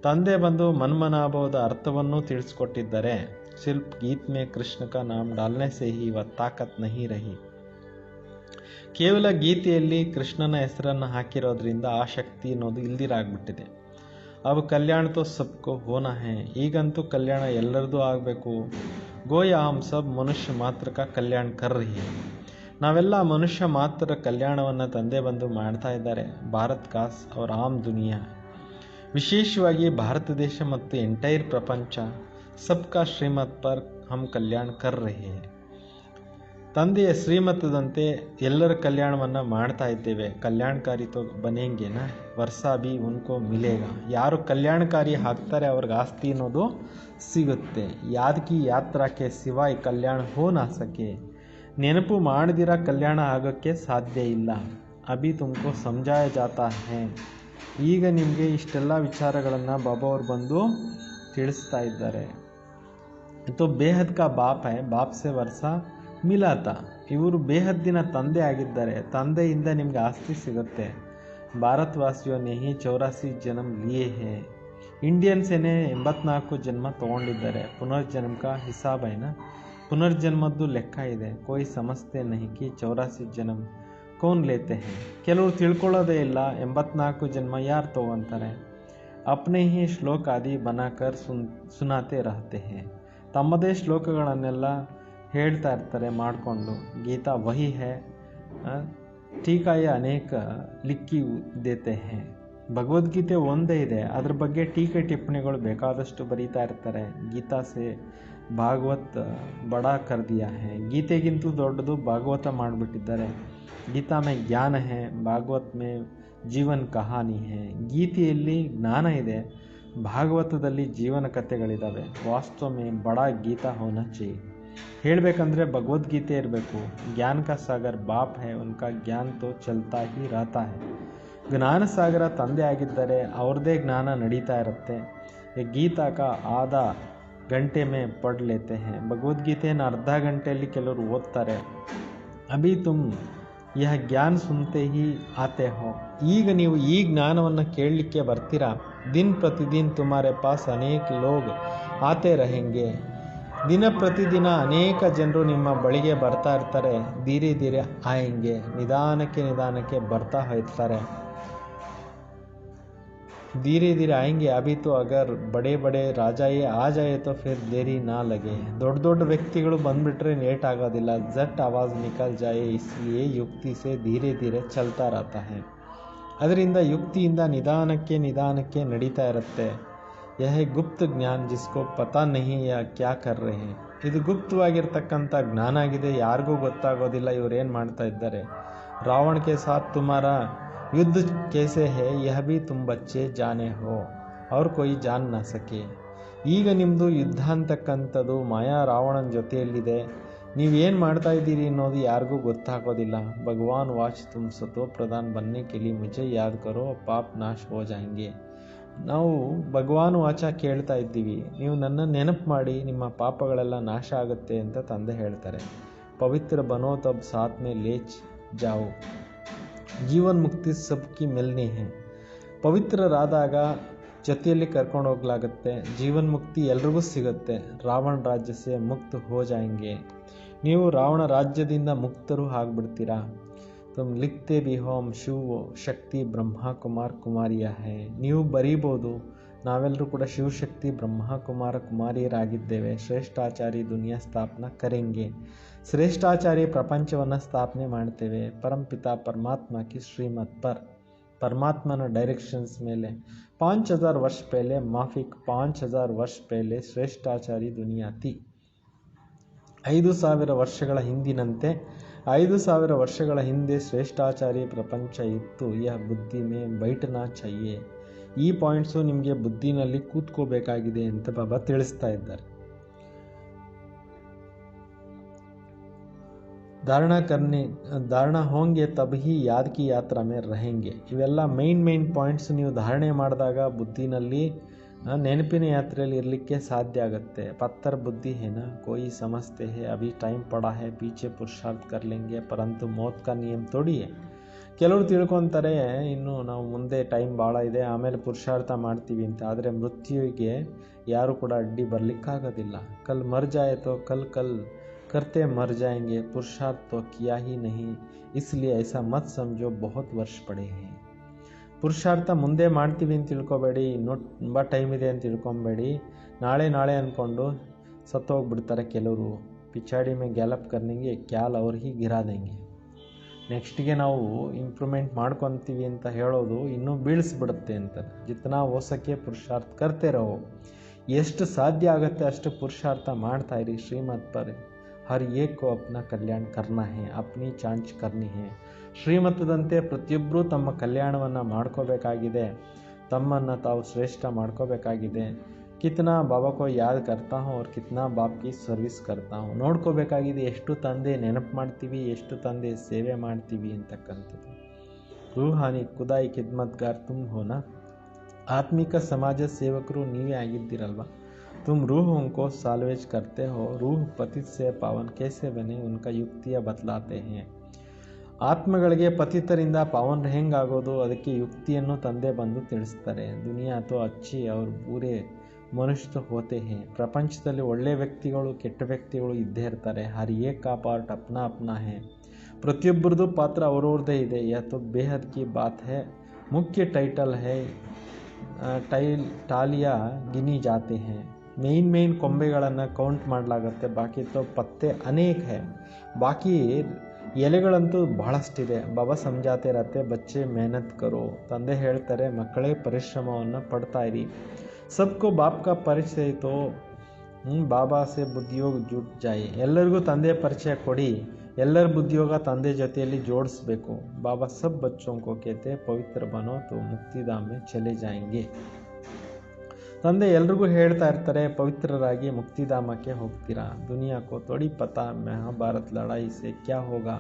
ತಂದೆ ಬಂದು ಮನ್ಮನಾಭವದ ಅರ್ಥವನ್ನು ತಿಳಿಸ್ಕೊಟ್ಟಿದ್ದಾರೆ. सिर्फ गीत में कृष्ण का नाम डालने से ही वह ताकत नहीं रही. ಕೇವಲ ಗೀತೆಯಲ್ಲಿ ಕೃಷ್ಣನ ಹೆಸರನ್ನು ಹಾಕಿರೋದ್ರಿಂದ ಆ ಶಕ್ತಿ ಅನ್ನೋದು ಇಲ್ದಿರಾಗ್ಬಿಟ್ಟಿದೆ. ಅವು ಕಲ್ಯಾಣ ತೋ ಸಬ್ಕೋ ಹೋನಾ ಹೈ. ಈಗಂತೂ ಕಲ್ಯಾಣ ಎಲ್ಲರದು ಆಗಬೇಕು. ಗೋಯಾ ಹಮ್ ಸಬ್ ಮನುಷ್ಯ ಮಾತ್ರ ಕಾ ಕಲ್ಯಾಣ ಕರ್ ರಹಿ ಹೈ. ನಾವೆಲ್ಲ ಮನುಷ್ಯ ಮಾತ್ರ ಕಲ್ಯಾಣವನ್ನು ತಂದೆ ಬಂದು ಮಾಡ್ತಾ ಇದ್ದಾರೆ. ಭಾರತ್ ಕಾಸ್ और ಆಮ್ ದುನಿಯಾ, ವಿಶೇಷವಾಗಿ ಭಾರತ ದೇಶ ಮತ್ತು ಎಂಟೈರ್ ಪ್ರಪಂಚ, सबका श्रीमत पर हम कल्याण कर रहे हैं. ತಂದೆಯ ಶ್ರೀಮತದಂತೆ ಎಲ್ಲರ ಕಲ್ಯಾಣವನ್ನು ಮಾಡ್ತಾ ಇದ್ದೇವೆ. ಕಲ್ಯಾಣಕಾರಿ ತೋ ಬನೆಂಗೆ ನಾ ವರ್ಷ ಭೀ ಉನ್ಕೋ ಮಿಲೇಗ. ಯಾರು ಕಲ್ಯಾಣಕಾರಿ ಆಗ್ತಾರೆ ಅವ್ರಿಗೆ ಆಸ್ತಿ ಅನ್ನೋದು ಸಿಗುತ್ತೆ. ಯಾದಕಿ ಯಾತ್ರಾಕ್ಕೆ ಸಿವಾಯ್ ಕಲ್ಯಾಣ ಹೋ ನಾ ಸಕೆ. ನೆನಪು ಮಾಡದಿರ ಕಲ್ಯಾಣ ಆಗೋಕ್ಕೆ ಸಾಧ್ಯ ಇಲ್ಲ. ಅಭಿ ತುಮಕೋ ಸಮಜಾಯ ಜಾತಾ ಹೇ. ಈಗ ನಿಮಗೆ ಇಷ್ಟೆಲ್ಲ ವಿಚಾರಗಳನ್ನು ಬಾಬಾ ಅವರು ಬಂದು ತಿಳಿಸ್ತಾ ಇದ್ದಾರೆ. ತೋ ಬೇಹದ್ ಕಾ ಬಾಪ್ ಹೈ, ಬಾಪ್ ಸೆ ವರ್ಷ ಮಿಲಾತ. ಇವರು ಬೇಹದ್ದಿನ ತಂದೆ ಆಗಿದ್ದಾರೆ. ತಂದೆಯಿಂದ ನಿಮಗೆ ಆಸ್ತಿ ಸಿಗುತ್ತೆ. ಭಾರತವಾಸಿಯೋನೇ ಹಿ 84 ಜನ್ಮ ಲಿಯೇ ಹೇ. ಇಂಡಿಯನ್ಸೇನೆ 84 ಜನ್ಮ ತೊಗೊಂಡಿದ್ದಾರೆ. ಪುನರ್ಜನ್ಮ ಕಾ ಹಿಸಾಬ್ ಐನಾ, ಪುನರ್ಜನ್ಮದ್ದು ಲೆಕ್ಕ ಇದೆ. ಕೋಯಿ ಸಮಸ್ತೆ ನಹಿ ಕಿ 84 ಜನ್ಮ ಕೌನ್ ಲೇತೆ ಹೇ. ಕೆಲವರು ತಿಳ್ಕೊಳ್ಳೋದೇ ಇಲ್ಲ 84 ಜನ್ಮ ಯಾರು ತಗೊಂತಾರೆ. ಅಪ್ನೇ ಹಿ ಶ್ಲೋಕ ಆದಿ ಬನಾಕರ್ ಸುನಾತೆ ರಹತೆ ಹೇ. ತಮ್ಮದೇ ಶ್ಲೋಕಗಳನ್ನೆಲ್ಲ ಹೇಳ್ತಾ ಇರ್ತಾರೆ ಮಾಡಿಕೊಂಡು. ಗೀತಾ ವಹಿ ಹೇ, ಟೀಕಾಯ ಅನೇಕ ಲಿಕ್ಕಿ ದೇತೆ ಹೇ. ಭಗವದ್ಗೀತೆ ಒಂದೇ ಇದೆ, ಅದ್ರ ಬಗ್ಗೆ ಟೀಕೆ ಟಿಪ್ಪಣಿಗಳು ಬೇಕಾದಷ್ಟು ಬರೀತಾ ಇರ್ತಾರೆ. ಗೀತಾ ಸೆ ಭಾಗವತ್ ಬಡಾ ಕರ್ ದಿಯಾ ಹೇ. ಗೀತೆಗಿಂತೂ ದೊಡ್ಡದು ಭಾಗವತ ಮಾಡಿಬಿಟ್ಟಿದ್ದಾರೆ. ಗೀತಾ ಮೇ ಜ್ಞಾನ ಹೇ, ಭಾಗವತ್ ಮೇ ಜೀವನ್ ಕಹಾನಿ ಹೇ. ಗೀತೆಯಲ್ಲಿ ಜ್ಞಾನ ಇದೆ, ಭಾಗವತದಲ್ಲಿ ಜೀವನ ಕಥೆಗಳಿದ್ದಾವೆ. ವಾಸ್ತವ ಮೇ ಬಡಾ ಗೀತಾ ಹೋನಾ ಚಾಹಿಯೆ. ಹೇಳಬೇಕಂದ್ರೆ ಭಗವದ್ಗೀತೆ ಇರಬೇಕು. ಜ್ಞಾನ ಕಾ ಸಾಗರ್ ಬಾಪ್ ಹೇ, ಉನ್ಕಾ ಜ್ಞಾನ ತೋ ಚಲ್ತಾ ಹಿ ರಹತಾ ಹೇ. ಜ್ಞಾನ ಸಾಗರ ತಂದೆ ಆಗಿದ್ದಾರೆ, ಅವ್ರದ್ದೇ ಜ್ಞಾನ ನಡೀತಾ ಇರುತ್ತೆ. ಗೀತಾ ಕಾ ಆಧಾ ಗಂಟೆ ಮೇ ಪढ़ लेते हैं. ಭಗವದ್ಗೀತೆಯನ್ನು ಅರ್ಧ ಗಂಟೆಯಲ್ಲಿ ಕೆಲವರು ಓದ್ತಾರೆ. ಅಭಿ ತುಮ್ ಯಹ ಜ್ಞಾನ ಸುನ್ತೆ ಹಿ ಆತೆ ಹೋ. ಈಗ ನೀವು ಈ ಜ್ಞಾನವನ್ನು ಕೇಳಲಿಕ್ಕೆ ಬರ್ತೀರಾ. ದಿನ ಪ್ರತಿದಿನ ತುಮಾರೆ ಪಾಸ್ ಅನೇಕ ಲೋಗ್ ಆತೆ रहेंगे. ದಿನ ಪ್ರತಿದಿನ ಅನೇಕ ಜನರು ನಿಮ್ಮ ಬಳಿಗೆ ಬರ್ತಾ ಇರ್ತಾರೆ. ಧೀರೆ ಧೀರೆ ಆಯಂಗೆ, ನಿಧಾನಕ್ಕೆ ಬರ್ತಾ ಹೋಗ್ತಾರೆ. धीरे धीरे आएंगे. अभी तो अगर बड़े बड़े राजा ये आ जाए तो फिर देरी ना लगे. ದೊಡ್ಡ ದೊಡ್ಡ ವ್ಯಕ್ತಿಗಳು ಬಂದ್ಬಿಟ್ರೆ ಲೇಟ್ ಆಗೋದಿಲ್ಲ. झट आवाज़ निकल जाए, इसलिए युक्ति से धीरे धीरे चलता रहता है. ಅದರಿಂದ ಯುಕ್ತಿಯಿಂದ ನಿಧಾನಕ್ಕೆ ನಡೀತಾ ಇರುತ್ತೆ. यह गुप्त ज्ञान जिसको पता नहीं या क्या कर रहे हैं. ಇದು ಗುಪ್ತವಾಗಿರ್ತಕ್ಕಂಥ ಜ್ಞಾನ ಆಗಿದೆ, ಯಾರಿಗೂ ಗೊತ್ತಾಗೋದಿಲ್ಲ ಇವರೇನು ಮಾಡ್ತಾ ಇದ್ದಾರೆ. ರಾವಣ ಕೆ ಸಾಥ್ ತುಮಾರಾ युद्ध कैसे है यह भी तुम बच्चे जाने हो और कोई जान ना सके. ಈಗ ನಿಮ್ಮದು ಯುದ್ಧ ಅಂತಕ್ಕಂಥದ್ದು ಮಾಯಾ ರಾವಣನ ಜೊತೆಯಲ್ಲಿದೆ. ನೀವೇನು ಮಾಡ್ತಾ ಇದ್ದೀರಿ ಅನ್ನೋದು ಯಾರಿಗೂ ಗೊತ್ತಾಗೋದಿಲ್ಲ. ಭಗವಾನ್ ವಾಚ್ ತುಮ್ ಸತೋ ಪ್ರಧಾನ್ ಬನ್ನೆ ಕೆ ಲಿಯೆ ಮುझे ಯಾದ್ ಕರೋ ಪಾಪ್ ನಾಶ್ ಹೋ ಜಾಯೆಂಗೆ. ನಾವು ಭಗವಾನ್ ವಾಚ ಕೇಳ್ತಾ ಇದ್ದೀವಿ, ನೀವು ನನ್ನ ನೆನಪು ಮಾಡಿ ನಿಮ್ಮ ಪಾಪಗಳೆಲ್ಲ ನಾಶ ಆಗುತ್ತೆ ಅಂತ ತಂದೆ ಹೇಳ್ತಾರೆ. ಪವಿತ್ರ ಬನೋ ತಬ್ ಸಾಥ್ ಮೇ ಲೇಚ್ ಜಾओ. ಜೀವನ್ ಮುಕ್ತಿ ಸಬ್ಕಿ ಮಿಲ್ನಿ ಹೇ. ಪವಿತ್ರರಾದಾಗ ಜೊತೆಯಲ್ಲಿ ಕರ್ಕೊಂಡು ಹೋಗ್ಲಾಗುತ್ತೆ. ಜೀವನ್ ಮುಕ್ತಿ ಎಲ್ರಿಗೂ ಸಿಗುತ್ತೆ. ರಾವಣ ರಾಜ್ಯ ಸೆ ಮುಕ್ತ ಹೋ ಜಾಯೆಂಗೆ. ನೀವು ರಾವಣ ರಾಜ್ಯದಿಂದ ಮುಕ್ತರು ಆಗ್ಬಿಡ್ತೀರಾ. ತುಮ್ ಲಿಖ್ತೆ ಬಿ ಹೋಮ್ ಶಿವ ಶಕ್ತಿ ಬ್ರಹ್ಮ ಕುಮಾರ್ ಕುಮಾರಿಯ ಹೇ. ನೀವು ಬರೀಬೋದು, ನಾವೆಲ್ಲರೂ ಕೂಡ ಶಿವಶಕ್ತಿ ಬ್ರಹ್ಮ ಕುಮಾರ ಕುಮಾರಿಯರಾಗಿದ್ದೇವೆ. ಶ್ರೇಷ್ಠಾಚಾರಿ ದುನಿಯಾ ಸ್ಥಾಪನಾ ಕರೆಂಗೆ. ಶ್ರೇಷ್ಠಾಚಾರ್ಯ ಪ್ರಪಂಚವನ್ನು ಸ್ಥಾಪನೆ ಮಾಡ್ತೇವೆ. ಪರಂಪಿತ ಪರಮಾತ್ಮ ಕಿ ಶ್ರೀಮತ್ ಪರ್, ಪರಮಾತ್ಮನ ಡೈರೆಕ್ಷನ್ಸ್ ಮೇಲೆ 5000 ವರ್ಷ ಪಹಲೆ, ಮಾಫಿಕ್ 5000 ವರ್ಷ ಪಹಲೆ ಶ್ರೇಷ್ಠಾಚಾರಿ ದುನಿಯಾ ಥಿ. 5000 ವರ್ಷಗಳ ಹಿಂದಿನಂತೆ 5000 ವರ್ಷಗಳ ಹಿಂದೆ ಶ್ರೇಷ್ಠಾಚಾರಿ ಪ್ರಪಂಚ ಇತ್ತು. ಯಹ ಬುದ್ಧಿ ಮೇ ಬೈಠನಾ ಚಾಹಿಯೆ. ಈ ಪಾಯಿಂಟ್ಸು ನಿಮಗೆ ಬುದ್ಧಿನಲ್ಲಿ ಕೂತ್ಕೋಬೇಕಾಗಿದೆ ಅಂತ ಬಾಬಾ ತಿಳಿಸ್ತಾ ಇದ್ದಾರೆ. ಧಾರಣ ಹೋಂಗೆ ತಬ್ ಹಿ ಯಾದ್ ಕಿ ಯಾತ್ರಾ ಮೇ रहेंगे. ಇವೆಲ್ಲ ಮೈನ್ ಪಾಯಿಂಟ್ಸ್ ನೀವು ಧಾರಣೆ ಮಾಡಿದಾಗ ಬುದ್ಧಿನಲ್ಲಿ ನೆನಪಿನ ಯಾತ್ರೆಯಲ್ಲಿ ಇರಲಿಕ್ಕೆ ಸಾಧ್ಯ ಆಗುತ್ತೆ. ಪತ್ತರ್ ಬುದ್ಧಿ ಹೇನ ಕೋಯಿ ಸಮಸ್ತೆ ಹೇ, ಅಭಿ ಟೈಮ್ ಪಡಾ ಹೇ, ಪೀಛೆ ಪುರುಷಾರ್ಥ ಕರ್ ಲೆಂಗೆ, ಪರಂತು ಮೌತ್ ಕಾ ನಿಯಮ ತೋಡಿ. ಕೆಲವರು ತಿಳ್ಕೊತಾರೆ ಇನ್ನು ನಾವು ಮುಂದೆ ಟೈಮ್ ಭಾಳ ಇದೆ, ಆಮೇಲೆ ಪುರುಷಾರ್ಥ ಮಾಡ್ತೀವಿ ಅಂತ. ಆದರೆ ಮೃತ್ಯುವಿಗೆ ಯಾರು ಕೂಡ ಅಡ್ಡಿ ಬರಲಿಕ್ಕಾಗೋದಿಲ್ಲ. ಕಲ್ ಮರ್ ಜಾಯೆ ತೋ ಕಲ್ करते मर जाएंगे, पुरुषार्थ तो किया ही नहीं, इसलिए ऐसा मत समझो बहुत वर्ष पड़े हैं. ಪುರುಷಾರ್ಥ ಮುಂದೆ ಮಾಡ್ತೀವಿ ಅಂತ ತಿಳ್ಕೊಬೇಡಿ, ಇನ್ನೂ ತುಂಬ ಟೈಮ್ ಇದೆ ಅಂತ ತಿಳ್ಕೊಬೇಡಿ. ನಾಳೆ ಅಂದ್ಕೊಂಡು ಸತ್ತೋಗ್ಬಿಡ್ತಾರೆ ಕೆಲವರು. ಪಿಚಾಡಿ ಮೇ ಗ್ಯಾಲಪ್ ಕರ್ನೆಂಗೆ ಕ್ಯಾಲ್ ಅವ್ರು ಹಿ ಗಿರಾ ದೇಂಗೆ. ನೆಕ್ಸ್ಟ್ಗೆ ನಾವು ಇಂಪ್ರೂವ್ಮೆಂಟ್ ಮಾಡ್ಕೊತೀವಿ ಅಂತ ಹೇಳೋದು ಇನ್ನೂ ಬೀಳಿಸ್ಬಿಡುತ್ತೆ ಅಂತ. ಜಿತನಾ ಹೋಸಕ್ಕೆ ಪುರುಷಾರ್ಥ ಕರ್ತೆ ರಹೋ. ಎಷ್ಟು ಸಾಧ್ಯ ಆಗುತ್ತೆ ಅಷ್ಟು ಪುರುಷಾರ್ಥ ಮಾಡ್ತಾಯಿರಿ. ಶ್ರೀಮತ್ ಪರ್ ಹರ್ ಏಕ್ ಕೋ ಅಪ್ನಾ ಕಲ್ಯಾಣ ಕರ್ನಾ ಹೇ, ಅಪ್ನಿ ಚಾಂಚ್ ಕರ್ನಿ ಹೇ. ಶ್ರೀಮತದಂತೆ ಪ್ರತಿಯೊಬ್ಬರೂ ತಮ್ಮ ಕಲ್ಯಾಣವನ್ನು ಮಾಡ್ಕೋಬೇಕಾಗಿದೆ, ತಮ್ಮನ್ನು ತಾವು ಶ್ರೇಷ್ಠ ಮಾಡ್ಕೋಬೇಕಾಗಿದೆ. ಕಿತ್ನಾ ಬಾಬಾ ಕೋ ಯಾದ್ ಕರ್ತಾ ಹೂँ और ಕಿತ್ನಾ ಬಾಪ್ ಕಿ ಸರ್ವಿಸ್ ಕರ್ತಾ ಹೂँ. ನೋಡ್ಕೋಬೇಕಾಗಿದೆ ಎಷ್ಟು ತಂದೆ ನೆನಪು ಮಾಡ್ತೀವಿ, ಎಷ್ಟು ತಂದೆ ಸೇವೆ ಮಾಡ್ತೀವಿ ಅಂತಕ್ಕಂಥದ್ದು. ರೂಹಾನಿ ಖುದಾಯಿ ಖಿದ್ಮತ್ಗಾರ್ ತುಮ್ ಹೋನಾ, ಆತ್ಮಿಕ ಸಮಾಜ ಸೇವಕರು ನೀವೇ ಆಗಿದ್ದೀರಲ್ವ. ತುಮ್ ರೂಹ್ ಉನ್ಕೋ ಸಾಲ್ವೇಜ್ ಕರ್ತೆ ಹೋ, ರೂಹ್ ಪತಿತ್ ಸೆ ಪಾವನ್ ಕೇಸೆ ಬನೆ ಉನ್ಕಾ ಯುಕ್ತಿಯ ಬದಲಾತೆ ಹೇ. ಆತ್ಮಗಳಿಗೆ ಪತಿತರಿಂದ ಪಾವನ ಹೆಂಗಾಗೋದು, ಅದಕ್ಕೆ ಯುಕ್ತಿಯನ್ನು ತಂದೆ ಬಂದು ತಿಳಿಸ್ತಾರೆ. ದುನಿಯಾ ತೋ ಅಚ್ಚಿ ಅವ್ರ ಬೂರೆ ಮನುಷ್ಯ ಹೋತೆ ಹೇ. ಪ್ರಪಂಚದಲ್ಲಿ ಒಳ್ಳೆ ವ್ಯಕ್ತಿಗಳು ಕೆಟ್ಟ ವ್ಯಕ್ತಿಗಳು ಇದ್ದೇ ಇರ್ತಾರೆ. ಹರ್ ಏಕ್ ಕಾ ಪಾರ್ಟ್ ಅಪ್ನಾ ಅಪ್ನಾ ಹೇ. ಪ್ರತಿಯೊಬ್ಬರದು ಪಾತ್ರ ಅವ್ರವ್ರದ್ದೇ ಇದೆ. ಯಾ ಬೇಹದ್ ಕಿ ಬಾತ್ ಹೇ. ಮುಖ್ಯ ಟೈಟಲ್ ಹೇ ಟಾಲಿಯಾ ಗಿನಿ ಜಾತೆ ಹೇ. ಮೇನ್ ಕೊಂಬೆಗಳನ್ನು ಕೌಂಟ್ ಮಾಡಲಾಗುತ್ತೆ, ಬಾಕಿ ತೋ ಪತ್ತೆ ಅನೇಕ ಹೇ. ಬಾಕಿ ಎಲೆಗಳಂತೂ ಬಹಳಷ್ಟಿದೆ. ಬಾಬಾ ಸಮಜಾತೆ ಇರತ್ತೆ ಬಚ್ಚೆ ಮೆಹನತ್ ಕರೋ. ತಂದೆ ಹೇಳ್ತಾರೆ ಮಕ್ಕಳೇ ಪರಿಶ್ರಮವನ್ನು ಪಡ್ತಾ ಇರಿ. ಸಬ್ಕೋ ಬಾಪ್ ಕಾ ಪರಿಚಯ ತೋ ಬಾಬಾ ಸೆ ಬುದ್ಧಿಯೋಗ ಜುಟ್ ಜಾಯೆ. ಎಲ್ಲರಿಗೂ ತಂದೆ ಪರಿಚಯ ಕೊಡಿ, ಎಲ್ಲರ ಬುದ್ಧಿಯೋಗ ತಂದೆ ಜೊತೆಯಲ್ಲಿ ಜೋಡಿಸ್ಬೇಕು. ಬಾಬಾ ಸಬ್ ಬಚ್ಚೋं को कहते ಪವಿತ್ರ ಬನೋ ತೋ ಮುಕ್ತಿಧಾಮ್ ಮೇ ಚಲೆ ಜಾಯೆಂಗೆ. ತಂದೆ ಎಲ್ರಿಗೂ ಹೇಳ್ತಾ ಇರ್ತಾರೆ ಪವಿತ್ರರಾಗಿ ಮುಕ್ತಿಧಾಮಕ್ಕೆ ಹೋಗ್ತೀರಾ. ದುನಿಯಾ ಕೋ ಥೋಡಿ ಪತಾ ಮಹಾಭಾರತ್ ಲಡಾಯಿ ಸೆ ಕ್ಯಾ ಹೋಗಾ.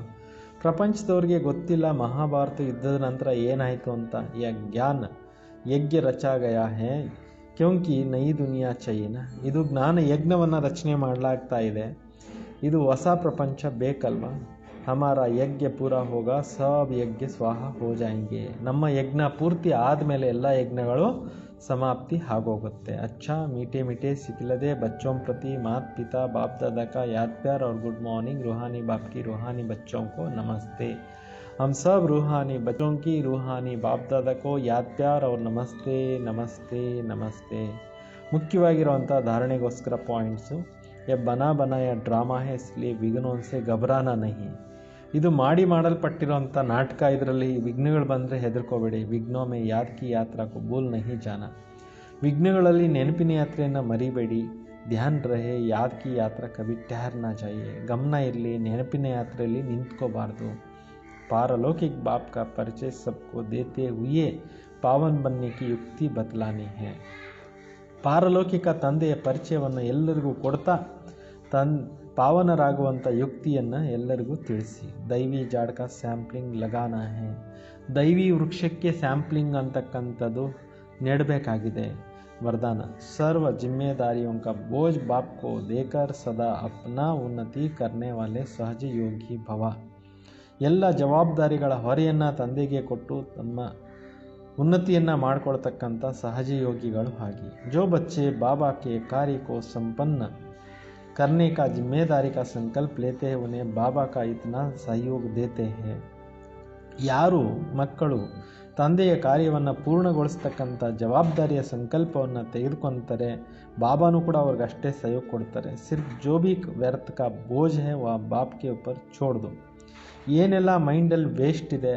ಪ್ರಪಂಚದವ್ರಿಗೆ ಗೊತ್ತಿಲ್ಲ ಮಹಾಭಾರತ ಯುದ್ಧದ ನಂತರ ಏನಾಯಿತು ಅಂತ. ಯಾ ಜ್ಞಾನ ಯಜ್ಞ ರಚಾ ಗಯಾ ಹೇ ಕ್ಯೋಂಕಿ ನೈ ದುನಿಯಾ ಚೈನ. ಇದು ಜ್ಞಾನ ಯಜ್ಞವನ್ನು ರಚನೆ ಮಾಡಲಾಗ್ತಾ ಇದೆ, ಇದು ಹೊಸ ಪ್ರಪಂಚ ಬೇಕಲ್ವಾ. ಹಮಾರ ಯಜ್ಞ ಪೂರ ಹೋಗ ಸಬ್ ಯಜ್ಞ ಸ್ವಾಹ ಹೋ ಜಾಯೆಂಗೆ. ನಮ್ಮ ಯಜ್ಞ ಪೂರ್ತಿ ಆದಮೇಲೆ ಎಲ್ಲ ಯಜ್ಞಗಳು ಸಮಾಪ್ತಿ ಆಗೋಗುತ್ತೆ. ಅಚ್ಚಾ ಮೀಠೆ ಮೀಠೆ ಸಿಖಿಲದೆ ಬಚ್ಚೋಂ ಪ್ರತಿ ಮಾತ್ ಪಿತಾ ಬಾಪ್ दादा का याद प्यार और गुड मॉर्निंग. रूहानी बाप की रूहानी बच्चों को नमस्ते. हम सब रूहानी बच्चों की रूहानी बाप दादा को याद प्यार और नमस्ते नमस्ते नमस्ते. ಮುಖ್ಯವಾಗಿರುವಂಥ ಧಾರಣೆಗೋಸ್ಕರ ಪಾಯಿಂಟ್ಸು. ಯಾ ಬನಾ ಬನಾಯ ಡ್ರಾಮಾ ಹೇ ಇಸ್ಲಿಯೇ ವಿಘ್ನೋं से घबराना नहीं. ಇದು ಮಾಡಲ್ಪಟ್ಟಿರುವಂಥ ನಾಟಕ, ಇದರಲ್ಲಿ ವಿಘ್ನಗಳು ಬಂದರೆ ಹೆದರ್ಕೋಬೇಡಿ. ವಿಘ್ನೋ ಮೇ ಯಾದ್ ಕಿ ಯಾತ್ರಾ ಕೋ ಭೂಲ್ ನಹಿ ಜಾನಾ. ವಿಘ್ನಗಳಲ್ಲಿ ನೆನಪಿನ ಯಾತ್ರೆಯನ್ನು ಮರಿಬೇಡಿ. ಧ್ಯಾನ್ ರಹೆ ಯಾದ್ ಕಿ ಯಾತ್ರಾ ಕಭಿ ठहरना चाहिए. ಗಮನ ಇರಲಿ, ನೆನಪಿನ ಯಾತ್ರೆಯಲ್ಲಿ ನಿಂತ್ಕೋಬಾರ್ದು. पारलौकिक बाप का परिचय सबको देते हुए पावन बनने की युक्ति बतलानी है. ಪಾರಲೌಕಿಕ ತಂದೆಯ ಪರಿಚಯವನ್ನು ಎಲ್ಲರಿಗೂ ಕೊಡ್ತಾ ಪಾವನರಾಗುವಂಥ ಯುಕ್ತಿಯನ್ನು ಎಲ್ಲರಿಗೂ ತಿಳಿಸಿ. ದೈವಿ ಜಾಡ್ಕ ಸ್ಯಾಂಪ್ಲಿಂಗ್ ಲಗಾನಾ ಹೇ. ದೈವಿ ವೃಕ್ಷಕ್ಕೆ ಸ್ಯಾಂಪ್ಲಿಂಗ್ ಅಂತಕ್ಕಂಥದ್ದು ನೆಡಬೇಕಾಗಿದೆ. वरदान सर्व जिम्मेदारियों का बोझ बाप को देकर सदा अपना उन्नति करने वाले सहज योगी भव. ಎಲ್ಲ ಜವಾಬ್ದಾರಿಗಳ ಹೊರೆಯನ್ನು ತಂದೆಗೆ ಕೊಟ್ಟು ತಮ್ಮ ಉನ್ನತಿಯನ್ನು ಮಾಡಿಕೊಳ್ತಕ್ಕಂಥ ಸಹಜ ಯೋಗಿಗಳು ಆಗಿ. जो बच्चे बाबा के कार्य को संपन्न करने का जिम्मेदारी का संकल्प लेते हैं उन्हें बाबा का इतना सहयोग देते हैं. ಯಾರು ಮಕ್ಕಳು ತಂದೆಯ ಕಾರ್ಯವನ್ನು ಪೂರ್ಣಗೊಳಿಸ್ತಕ್ಕಂಥ ಜವಾಬ್ದಾರಿಯ ಸಂಕಲ್ಪವನ್ನು ತೆಗೆದುಕೊಳ್ತಾರೆ, ಬಾಬಾನೂ ಕೂಡ ಅವ್ರಿಗೆ ಅಷ್ಟೇ ಸಹಯೋಗ ಕೊಡ್ತಾರೆ. ಸಿರ್ಫ್ ಜೋ ಭಿ ವ್ಯರ್ಥ ಕಾ ಬೋझ ಹೈ ವಾ ಬಾಪ್ ಕೆ ऊपर छोड़ दो. ಏನೆಲ್ಲ ಮೈಂಡಲ್ಲಿ ವೇಸ್ಟ್ ಇದೆ,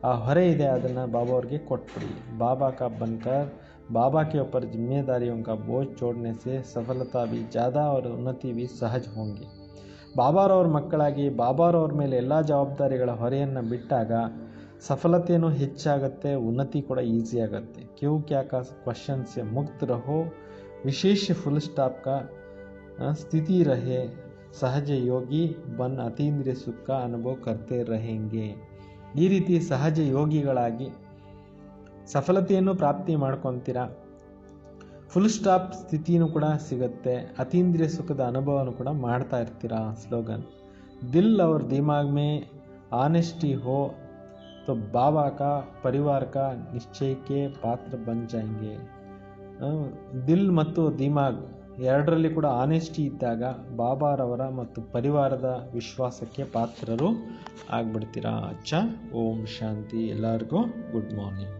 ಆ ಹೊರೆ ಇದೆ, ಅದನ್ನು ಬಾಬಾ ಅವ್ರಿಗೆ ಕೊಟ್ಬಿಡಿ. ಬಾಬಾ ಕಾ ಬನ್ಕರ್ बाबा के ऊपर जिम्मेदारियों का बोझ छोड़ने से सफलता भी ज़्यादा और उन्नति भी सहज होंगी. ಬಾಬಾರವ್ರ ಮಕ್ಕಳಾಗಿ ಬಾಬಾರವ್ರ ಮೇಲೆ ಎಲ್ಲ ಜವಾಬ್ದಾರಿಗಳ ಹೊರೆಯನ್ನು ಬಿಟ್ಟಾಗ ಸಫಲತೆಯೂ ಹೆಚ್ಚಾಗುತ್ತೆ, ಉನ್ನತಿ ಕೂಡ ಈಸಿ ಆಗುತ್ತೆ. ಕ್ಯೂ ಕ್ಯಾ ಕಾ ಕ್ವಶನ್ ಸೆ ಮುಕ್ತ ರಹೋ, ವಿಶೇಷ ಫುಲ್ ಸ್ಟಾಪ್ ಕಾ ಸ್ಥಿತಿ ರಹೆ, ಸಹಜ ಯೋಗಿ ಬನ್ ಅತೀಂದ್ರಿಯ ಸುಖ ಅನುಭವ ಕರ್ತೆ रहेंगे. ಈ ರೀತಿ ಸಹಜ ಯೋಗಿಗಳಾಗಿ ಸಫಲತೆಯನ್ನು ಪ್ರಾಪ್ತಿ ಮಾಡ್ಕೊತೀರಾ. ಫುಲ್ ಸ್ಟಾಪ್ ಸ್ಥಿತಿನೂ ಕೂಡ ಸಿಗುತ್ತೆ, ಅತೀಂದ್ರಿಯ ಸುಖದ ಅನುಭವನೂ ಕೂಡ ಮಾಡ್ತಾ ಇರ್ತೀರಾ. ಸ್ಲೋಗನ್ ದಿಲ್ और दिमाग में ऑनेस्टी हो तो बाबा का परिवार का निश्चय के पात्र बन जाएंगे. ದಿಲ್ ಮತ್ತು ದಿಮಾಗ್ ಎರಡರಲ್ಲಿ ಕೂಡ ಆನೆಸ್ಟಿ ಇದ್ದಾಗ ಬಾಬಾರವರ ಮತ್ತು ಪರಿವಾರದ ವಿಶ್ವಾಸಕ್ಕೆ ಪಾತ್ರರು ಆಗ್ಬಿಡ್ತೀರಾ. ಅಚ್ಚಾ, ಓಂ ಶಾಂತಿ. ಎಲ್ಲರಿಗೂ ಗುಡ್ ಮಾರ್ನಿಂಗ್.